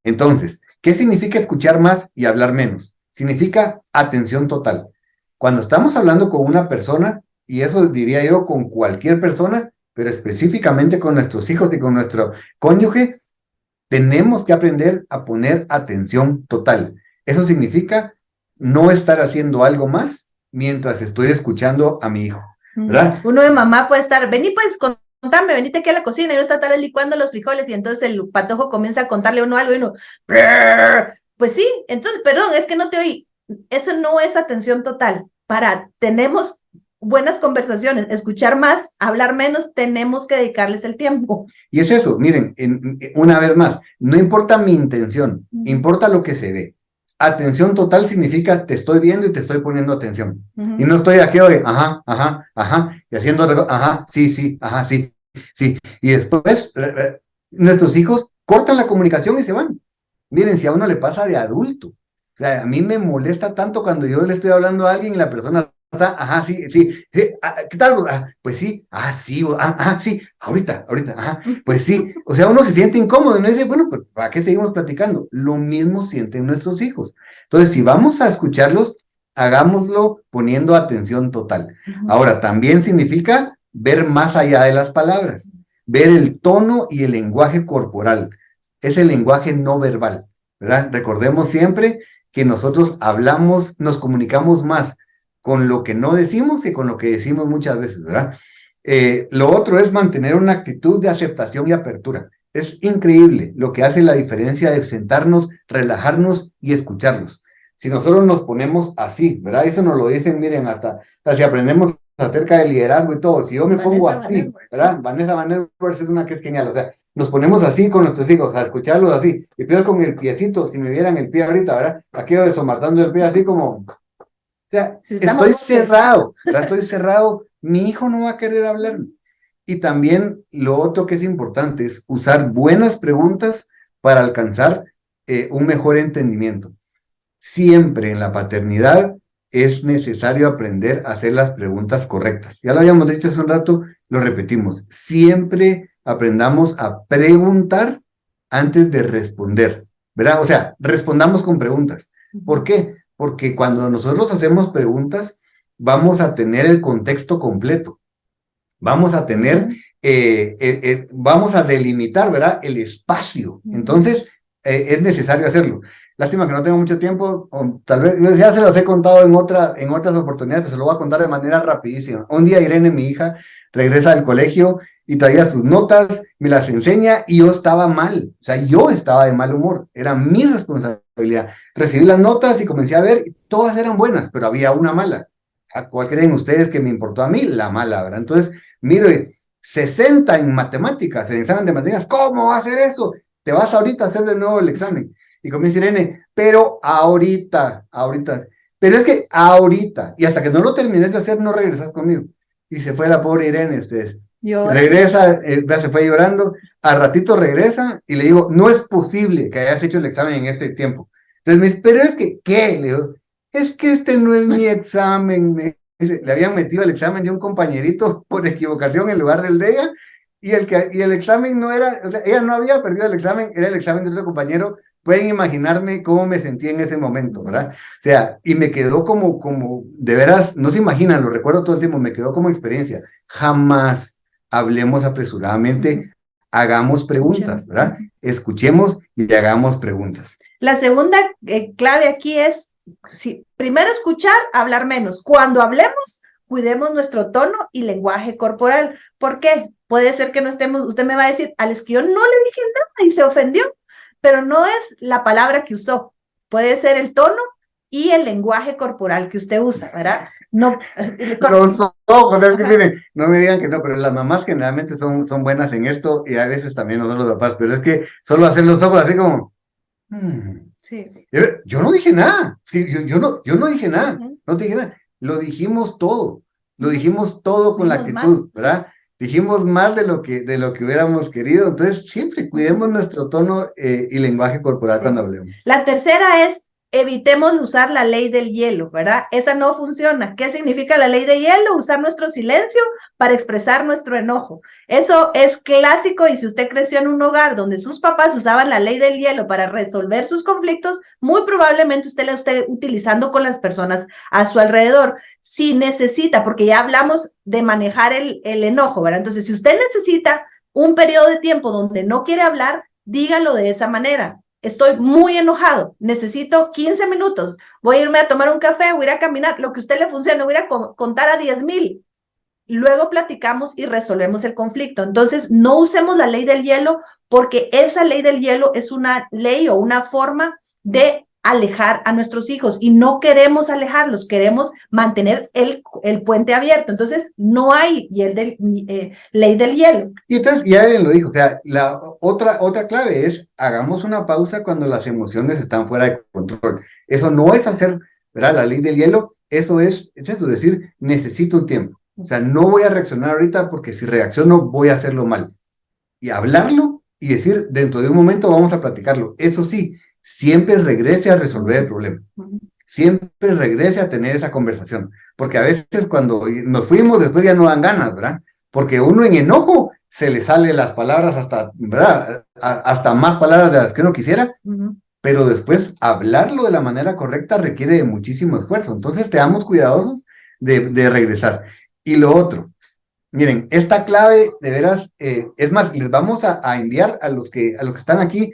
Entonces, ¿qué significa escuchar más y hablar menos? Significa atención total. Cuando estamos hablando con una persona, y eso diría yo con cualquier persona, pero específicamente con nuestros hijos y con nuestro cónyuge, tenemos que aprender a poner atención total. Eso significa no estar haciendo algo más mientras estoy escuchando a mi hijo, ¿verdad? Uno de mamá puede estar, vení pues, contame, venite aquí a la cocina, y uno está tal vez licuando los frijoles, y entonces el patojo comienza a contarle a uno algo, y uno, pues sí, entonces, perdón, es que no te oí. Eso no es atención total. Tenemos buenas conversaciones, escuchar más, hablar menos, tenemos que dedicarles el tiempo. Y es eso, miren, una vez más, no importa mi intención, importa lo que se ve. Atención total significa te estoy viendo y te estoy poniendo atención. Y no estoy aquí de y haciendo ajá, sí, ajá, sí. Y después nuestros hijos cortan la comunicación y se van. Miren, si a uno le pasa de adulto. O sea, a mí me molesta tanto cuando yo le estoy hablando a alguien y la persona está, ajá, sí, ¿qué tal? Pues sí, sí, ahorita, ajá, pues sí. O sea, uno se siente incómodo y uno dice, bueno, pues ¿para qué seguimos platicando? Lo mismo sienten nuestros hijos. Entonces, si vamos a escucharlos, hagámoslo poniendo atención total. Ahora, también significa ver más allá de las palabras, ver el tono y el lenguaje corporal, es el lenguaje no verbal, ¿verdad? Recordemos siempre que nosotros hablamos, nos comunicamos más con lo que no decimos que con lo que decimos muchas veces, ¿verdad? Lo otro es mantener una actitud de aceptación y apertura. Es increíble lo que hace la diferencia de sentarnos, relajarnos y escucharlos. Si nosotros nos ponemos así, ¿verdad? Eso nos lo dicen, miren, hasta si aprendemos acerca del liderazgo y todo, si yo me pongo así, ¿verdad? Vanessa Van Edwards es una que es genial, o sea, nos ponemos así con nuestros hijos, a escucharlos así, y peor con el piecito, si me vieran el pie ahorita, ¿verdad? Aquello de somatando el pie así como, o sea, estoy cerrado, ¿verdad? Estoy cerrado, mi hijo no va a querer hablarme. Y también lo otro que es importante es usar buenas preguntas para alcanzar un mejor entendimiento. Siempre en la paternidad es necesario aprender a hacer las preguntas correctas. Ya lo habíamos dicho hace un rato, lo repetimos, siempre aprendamos a preguntar antes de responder, ¿verdad? O sea, respondamos con preguntas. ¿Por qué? Porque cuando nosotros hacemos preguntas, vamos a tener el contexto completo. Vamos a tener, vamos a delimitar, ¿verdad? El espacio. Entonces, es necesario hacerlo. Lástima que no tengo mucho tiempo, o tal vez, yo ya se los he contado en otras oportunidades, pero se lo voy a contar de manera rapidísima. Un día Irene, mi hija, regresa del colegio y traía sus notas, me las enseña y yo estaba mal, o sea, yo estaba de mal humor, era mi responsabilidad. Recibí las notas y comencé a ver, todas eran buenas, pero había una mala. ¿A cuál creen ustedes que me importó a mí? La mala, ¿verdad? Entonces, mire, 60 en matemáticas, en examen de matemáticas, ¿cómo va a hacer eso? Te vas ahorita a hacer de nuevo el examen. Y comienza Irene, pero ahorita, pero es que ahorita, y hasta que no lo termines de hacer, no regresas conmigo. Y se fue la pobre Irene, ustedes. Regresa, se fue llorando, al ratito regresa y le digo, no es posible que hayas hecho el examen en este tiempo. Entonces me dice, pero es que, ¿qué? Le digo, es que este no es mi examen. Le habían metido el examen de un compañerito por equivocación en lugar del de ella, y el examen no era, o sea, ella no había perdido el examen, era el examen de otro compañero. Pueden imaginarme cómo me sentí en ese momento, ¿verdad? O sea, y me quedó como, de veras, no se imaginan, lo recuerdo todo el tiempo, me quedó como experiencia. Jamás hablemos apresuradamente, hagamos preguntas, ¿verdad? Escuchemos y hagamos preguntas. La segunda clave aquí es, primero escuchar, hablar menos. Cuando hablemos, cuidemos nuestro tono y lenguaje corporal. ¿Por qué? Puede ser que no estemos, usted me va a decir, Alex, que yo no le dije nada y se ofendió. Pero no es la palabra que usó, puede ser el tono y el lenguaje corporal que usted usa, ¿verdad? No, los ojos, es que tienen, no me digan que no, pero las mamás generalmente son buenas en esto y a veces también nosotros los papás, pero es que solo hacer los ojos así como, sí. Yo no dije nada, sí, yo no dije nada, no te dije nada, lo dijimos todo con la actitud, ¿verdad? Dijimos más de lo que hubiéramos querido, entonces siempre cuidemos nuestro tono y lenguaje corporal cuando hablemos. La tercera es, evitemos usar la ley del hielo, ¿verdad? Esa no funciona. ¿Qué significa la ley del hielo? Usar nuestro silencio para expresar nuestro enojo. Eso es clásico, y si usted creció en un hogar donde sus papás usaban la ley del hielo para resolver sus conflictos, muy probablemente usted la esté utilizando con las personas a su alrededor. Si necesita, porque ya hablamos de manejar el enojo, ¿verdad? Entonces, si usted necesita un periodo de tiempo donde no quiere hablar, dígalo de esa manera. Estoy muy enojado, necesito 15 minutos, voy a irme a tomar un café, voy a ir a caminar, lo que a usted le funcione, voy a ir a contar a 10,000. Luego platicamos y resolvemos el conflicto. Entonces, no usemos la ley del hielo, porque esa ley del hielo es una ley o una forma de alejar a nuestros hijos, y no queremos alejarlos, queremos mantener el puente abierto. Entonces, no hay ley del hielo. Y entonces, ya alguien lo dijo, o sea, la otra clave es, hagamos una pausa cuando las emociones están fuera de control. Eso no es hacer, ¿verdad? La ley del hielo, eso es decir, necesito un tiempo. O sea, no voy a reaccionar ahorita porque si reacciono voy a hacerlo mal. Y hablarlo y decir, dentro de un momento vamos a platicarlo. Eso sí, siempre regrese a resolver el problema. Siempre regrese a tener esa conversación. Porque a veces cuando nos fuimos, después ya no dan ganas, ¿verdad? Porque uno en enojo se le salen las palabras hasta, ¿verdad? Hasta más palabras de las que uno quisiera. Pero después hablarlo de la manera correcta requiere de muchísimo esfuerzo. Entonces, seamos cuidadosos de regresar. Y lo otro, miren, esta clave de veras, es más, les vamos a enviar a los que están aquí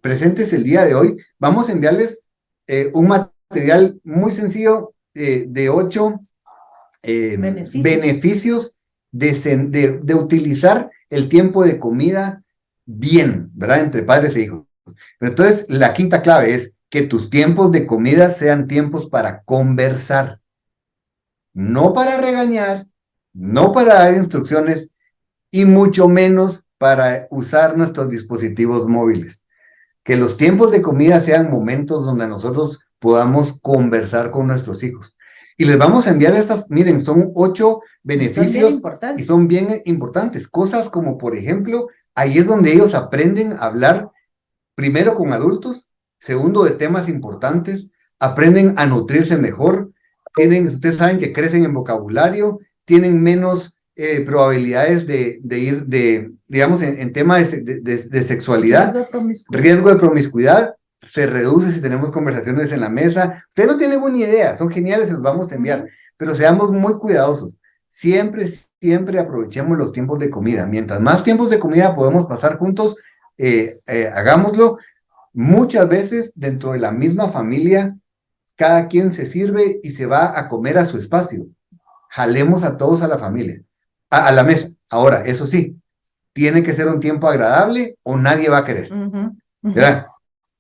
presentes el día de hoy, vamos a enviarles un material muy sencillo de 8 beneficios de utilizar el tiempo de comida bien, ¿verdad? Entre padres e hijos. Pero entonces, la quinta clave es que tus tiempos de comida sean tiempos para conversar. No para regañar, no para dar instrucciones, y mucho menos para usar nuestros dispositivos móviles. Que los tiempos de comida sean momentos donde nosotros podamos conversar con nuestros hijos. Y les vamos a enviar estas, miren, son 8 beneficios y son bien importantes. Cosas como, por ejemplo, ahí es donde ellos aprenden a hablar, primero con adultos, segundo de temas importantes, aprenden a nutrirse mejor, ustedes saben que crecen en vocabulario, tienen menos probabilidades de ir, digamos, en temas de sexualidad, riesgo de promiscuidad, se reduce si tenemos conversaciones en la mesa. Ustedes no tienen ninguna idea, son geniales, se los vamos a enviar, pero seamos muy cuidadosos. Siempre aprovechemos los tiempos de comida. Mientras más tiempos de comida podemos pasar juntos, hagámoslo. Muchas veces dentro de la misma familia, cada quien se sirve y se va a comer a su espacio. Jalemos a todos a la familia, a la mesa. Ahora, eso sí, tiene que ser un tiempo agradable o nadie va a querer. ¿Verdad?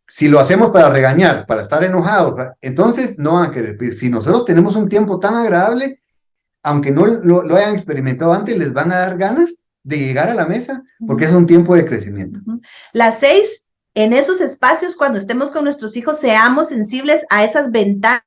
Si lo hacemos para regañar, para estar enojados, entonces no van a querer. Pero si nosotros tenemos un tiempo tan agradable, aunque no lo hayan experimentado antes, les van a dar ganas de llegar a la mesa, porque es un tiempo de crecimiento. Las 6, en esos espacios, cuando estemos con nuestros hijos, seamos sensibles a esas ventanas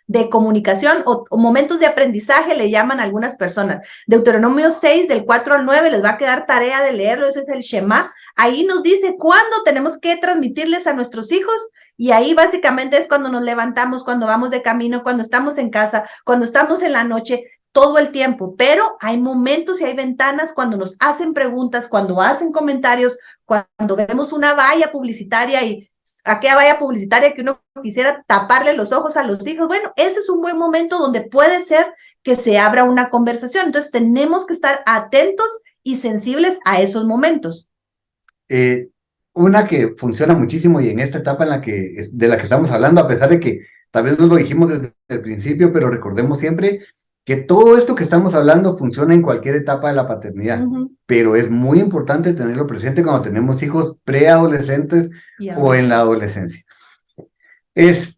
de comunicación o momentos de aprendizaje, le llaman algunas personas. Deuteronomio 6, del 4 al 9, les va a quedar tarea de leerlo, ese es el Shema. Ahí nos dice cuándo tenemos que transmitirles a nuestros hijos, y ahí básicamente es cuando nos levantamos, cuando vamos de camino, cuando estamos en casa, cuando estamos en la noche, todo el tiempo. Pero hay momentos y hay ventanas cuando nos hacen preguntas, cuando hacen comentarios, cuando vemos una valla publicitaria y aquella valla publicitaria que uno quisiera taparle los ojos a los hijos. Bueno, ese es un buen momento donde puede ser que se abra una conversación. Entonces tenemos que estar atentos y sensibles a esos momentos. Una que funciona muchísimo y en esta etapa de la que estamos hablando, a pesar de que tal vez no lo dijimos desde el principio, pero recordemos siempre que todo esto que estamos hablando funciona en cualquier etapa de la paternidad, pero es muy importante tenerlo presente cuando tenemos hijos preadolescentes o en la adolescencia.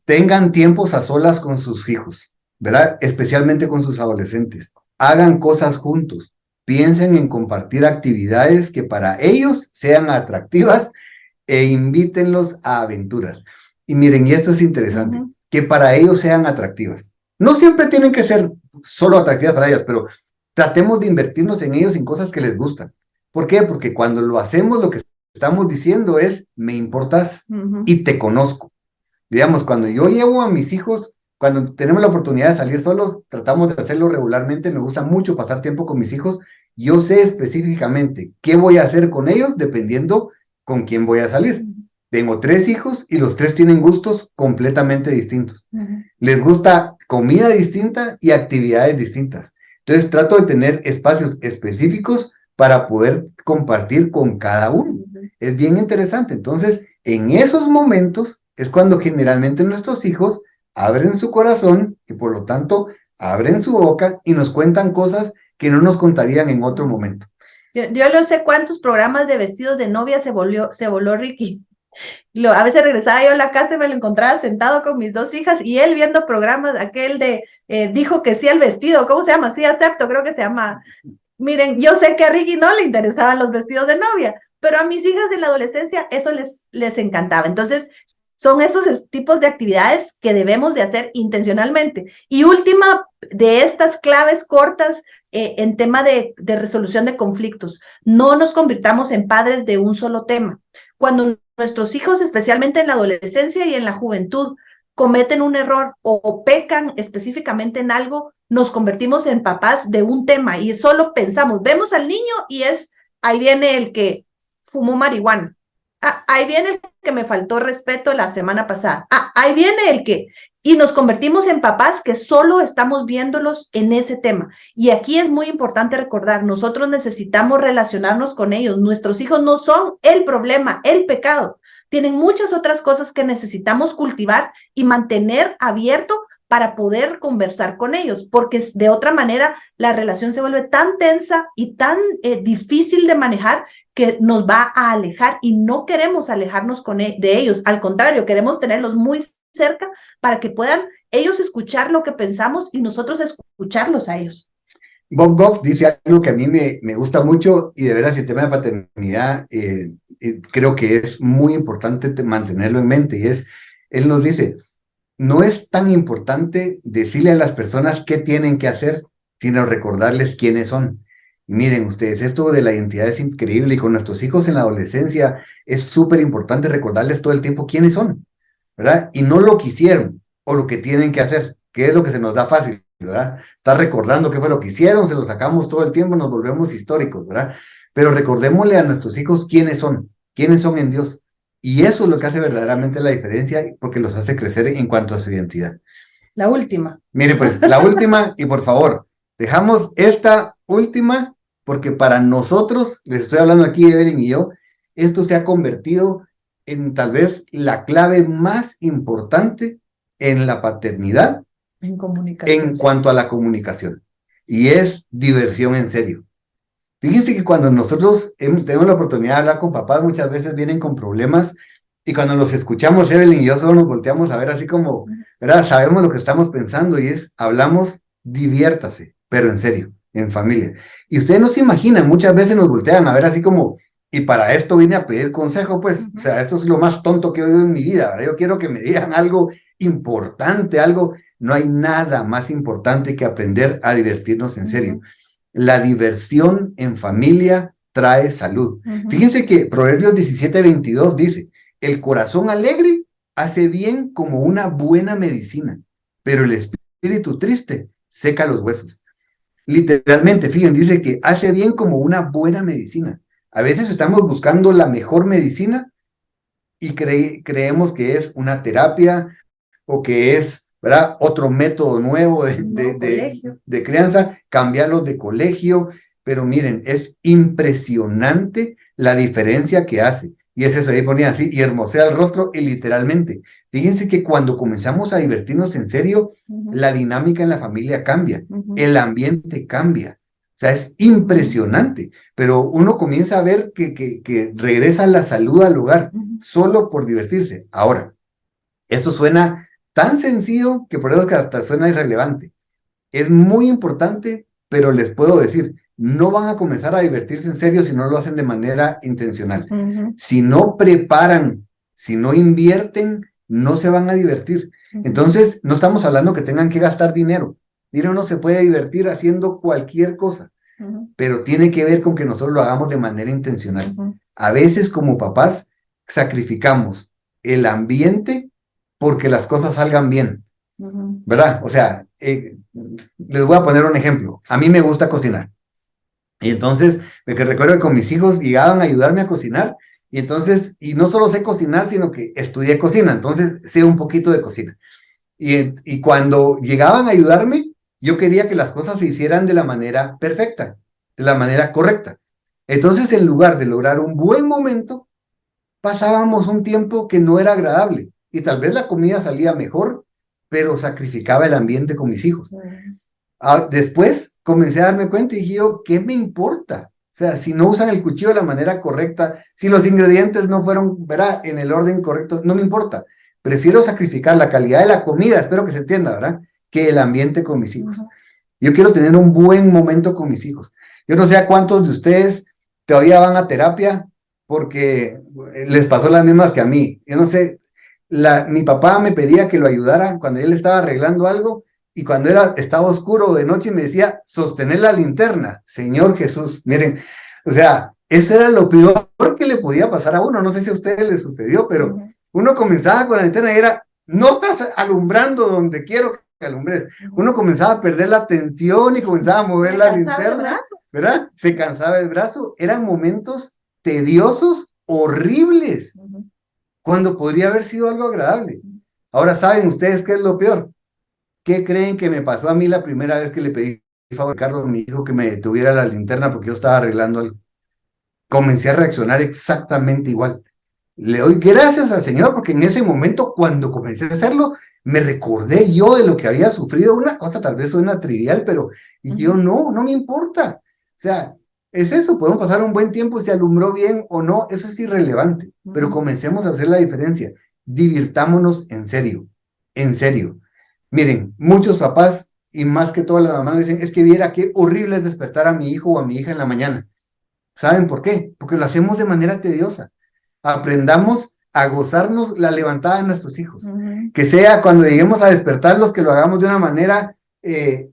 Tengan tiempos a solas con sus hijos, ¿verdad? Especialmente con sus adolescentes. Hagan cosas juntos. Piensen en compartir actividades que para ellos sean atractivas e invítenlos a aventuras. Y miren, y esto es interesante, que para ellos sean atractivas. No siempre tienen que ser solo atractivas para ellas, pero tratemos de invertirnos en ellos en cosas que les gustan. ¿Por qué? Porque cuando lo hacemos, lo que estamos diciendo es, me importas y te conozco. Digamos, cuando yo llevo a mis hijos, cuando tenemos la oportunidad de salir solos, tratamos de hacerlo regularmente. Me gusta mucho pasar tiempo con mis hijos. Yo sé específicamente qué voy a hacer con ellos dependiendo con quién voy a salir. Tengo 3 hijos y los 3 tienen gustos completamente distintos. Les gusta comida distinta y actividades distintas. Entonces trato de tener espacios específicos para poder compartir con cada uno. Es bien interesante. Entonces, en esos momentos es cuando generalmente nuestros hijos abren su corazón y por lo tanto abren su boca y nos cuentan cosas que no nos contarían en otro momento. Yo no sé cuántos programas de vestidos de novia se voló Ricky. A veces regresaba yo a la casa y me lo encontraba sentado con mis 2 hijas y él viendo programas, aquel de dijo que sí al vestido, ¿cómo se llama? Sí, acepto, creo que se llama. Miren, yo sé que a Ricky no le interesaban los vestidos de novia, pero a mis hijas en la adolescencia eso les encantaba. Entonces, son esos tipos de actividades que debemos de hacer intencionalmente. Y última de estas claves cortas en tema de resolución de conflictos, no nos convirtamos en padres de un solo tema. Cuando nuestros hijos, especialmente en la adolescencia y en la juventud, cometen un error o pecan específicamente en algo, nos convertimos en papás de un tema y solo pensamos, vemos al niño y ahí viene el que fumó marihuana. Ahí viene el que me faltó respeto la semana pasada. Ahí viene el que... Y nos convertimos en papás que solo estamos viéndolos en ese tema. Y aquí es muy importante recordar, nosotros necesitamos relacionarnos con ellos. Nuestros hijos no son el problema, el pecado. Tienen muchas otras cosas que necesitamos cultivar y mantener abierto para poder conversar con ellos, porque de otra manera la relación se vuelve tan tensa y tan difícil de manejar que nos va a alejar y no queremos alejarnos de ellos. Al contrario, queremos tenerlos muy cerca para que puedan ellos escuchar lo que pensamos y nosotros escucharlos a ellos. Bob Goff dice algo que a mí me gusta mucho y de veras el tema de paternidad creo que es muy importante mantenerlo en mente y él nos dice, no es tan importante decirle a las personas qué tienen que hacer, sino recordarles quiénes son. Y miren ustedes, esto de la identidad es increíble y con nuestros hijos en la adolescencia es súper importante recordarles todo el tiempo quiénes son, ¿verdad? Y no lo que hicieron o lo que tienen que hacer, que es lo que se nos da fácil, ¿verdad? Estar recordando qué fue lo que hicieron, se lo sacamos todo el tiempo, nos volvemos históricos, ¿verdad? Pero recordémosle a nuestros hijos quiénes son en Dios. Y eso es lo que hace verdaderamente la diferencia porque los hace crecer en cuanto a su identidad. La última. Mire, pues, la última, y por favor, dejamos esta última porque para nosotros, les estoy hablando aquí, Evelyn y yo, esto se ha convertido en tal vez la clave más importante en la paternidad En comunicación. en cuanto a la comunicación, y es diversión en serio. Fíjense que cuando nosotros tenemos la oportunidad de hablar con papás, muchas veces vienen con problemas, y cuando los escuchamos, Evelyn y yo solo nos volteamos a ver así como, ¿verdad? Sabemos lo que estamos pensando, y hablamos, diviértase, pero en serio, en familia. Y ustedes no se imaginan, muchas veces nos voltean a ver así como, y para esto vine a pedir consejo, pues, o sea, esto es lo más tonto que he oído en mi vida, ¿verdad? Yo quiero que me digan algo importante, algo. No hay nada más importante que aprender a divertirnos en serio. La diversión en familia trae salud. Fíjense que Proverbios 17:22 dice, el corazón alegre hace bien como una buena medicina, pero el espíritu triste seca los huesos. Literalmente, fíjense, dice que hace bien como una buena medicina. A veces estamos buscando la mejor medicina y creemos que es una terapia o que es, ¿verdad?, otro método nuevo de crianza, cambiarlos de colegio, pero miren, es impresionante la diferencia que hace. Y es eso, ahí ponía así, y hermosea el rostro, y literalmente. Fíjense que cuando comenzamos a divertirnos en serio, la dinámica en la familia cambia, el ambiente cambia. O sea, es impresionante, pero uno comienza a ver que regresa la salud al hogar, solo por divertirse. Ahora, esto suena tan sencillo que por eso que hasta suena irrelevante. Es muy importante, pero les puedo decir, no van a comenzar a divertirse en serio si no lo hacen de manera intencional. Si no preparan, si no invierten, no se van a divertir. Entonces, no estamos hablando que tengan que gastar dinero. Mire, uno se puede divertir haciendo cualquier cosa, pero tiene que ver con que nosotros lo hagamos de manera intencional. A veces, como papás, sacrificamos el ambiente porque las cosas salgan bien, ¿verdad? O sea, les voy a poner un ejemplo. A mí me gusta cocinar. Y entonces, me recuerdo que con mis hijos llegaban a ayudarme a cocinar, y entonces, y no solo sé cocinar, sino que estudié cocina, entonces sé un poquito de cocina. Y cuando llegaban a ayudarme, yo quería que las cosas se hicieran de la manera perfecta, de la manera correcta. Entonces, en lugar de lograr un buen momento, pasábamos un tiempo que no era agradable, y tal vez la comida salía mejor, pero sacrificaba el ambiente con mis hijos. Después comencé a darme cuenta y dije yo, ¿qué me importa? O sea, si no usan el cuchillo de la manera correcta, si los ingredientes no fueron, ¿verdad?, en el orden correcto, no me importa. Prefiero sacrificar la calidad de la comida, espero que se entienda, ¿verdad?, que el ambiente con mis hijos. Yo quiero tener un buen momento con mis hijos. Yo no sé a cuántos de ustedes todavía van a terapia porque les pasó las mismas que a mí. Yo no sé, mi papá me pedía que lo ayudara cuando él estaba arreglando algo, y cuando estaba oscuro de noche me decía, sostener la linterna. Señor Jesús, miren, o sea, eso era lo peor que le podía pasar a uno. No sé si a ustedes les sucedió, pero uno comenzaba con la linterna y era, no estás alumbrando donde quiero que alumbres. Uno comenzaba a perder la atención y comenzaba a mover la linterna, ¿verdad? Se cansaba el brazo. Eran momentos tediosos, horribles, cuando podría haber sido algo agradable. Ahora, ¿saben ustedes qué es lo peor? ¿Qué creen que me pasó a mí la primera vez que le pedí favor a Ricardo, mi hijo, que me detuviera la linterna porque yo estaba arreglando algo? Comencé a reaccionar exactamente igual. Le doy gracias al Señor porque en ese momento, cuando comencé a hacerlo, me recordé yo de lo que había sufrido. Una cosa tal vez suena trivial, pero yo no me importa. O sea, es eso, podemos pasar un buen tiempo, si alumbró bien o no, eso es irrelevante. Pero comencemos a hacer la diferencia. Divirtámonos en serio, en serio. Miren, muchos papás, y más que todas las mamás, dicen, es que viera qué horrible es despertar a mi hijo o a mi hija en la mañana. ¿Saben por qué? Porque lo hacemos de manera tediosa. Aprendamos a gozarnos la levantada de nuestros hijos. Que sea cuando lleguemos a despertarlos, que lo hagamos de una manera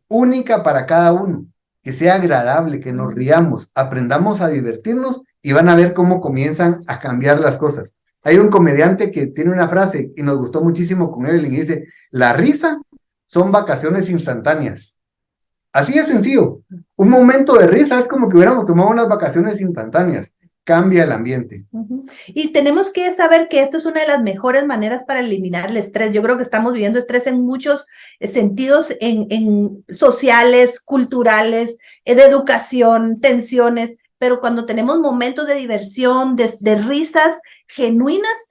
única para cada uno. Que sea agradable, que nos riamos, aprendamos a divertirnos, y van a ver cómo comienzan a cambiar las cosas. Hay un comediante que tiene una frase y nos gustó muchísimo con él, y dice, la risa son vacaciones instantáneas. Así de sencillo. Un momento de risa es como que hubiéramos tomado unas vacaciones instantáneas. Cambia el ambiente. Y tenemos que saber que esto es una de las mejores maneras para eliminar el estrés. Yo creo que estamos viviendo estrés en muchos sentidos, en sociales, culturales, de educación, tensiones, pero cuando tenemos momentos de diversión, de risas genuinas,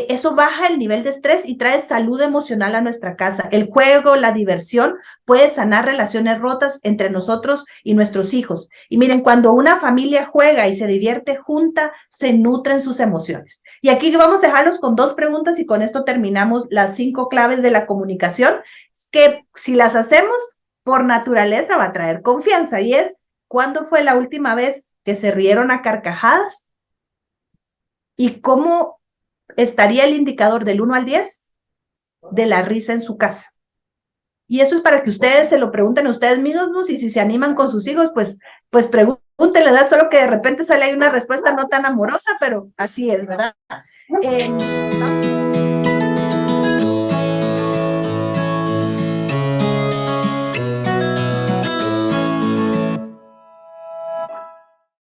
eso baja el nivel de estrés y trae salud emocional a nuestra casa. El juego, la diversión puede sanar relaciones rotas entre nosotros y nuestros hijos. Y miren, cuando una familia juega y se divierte junta, se nutren sus emociones. Y aquí vamos a dejarlos con 2 preguntas y con esto terminamos las 5 claves de la comunicación, que si las hacemos por naturaleza va a traer confianza. Y es, ¿cuándo fue la última vez que se rieron a carcajadas? ¿Y cómo estaría el indicador del 1 al 10 de la risa en su casa? Y eso es para que ustedes se lo pregunten a ustedes mismos, y si se animan con sus hijos, pues pregúntenle, ¿verdad? Solo que de repente sale ahí una respuesta no tan amorosa, pero así es, ¿verdad?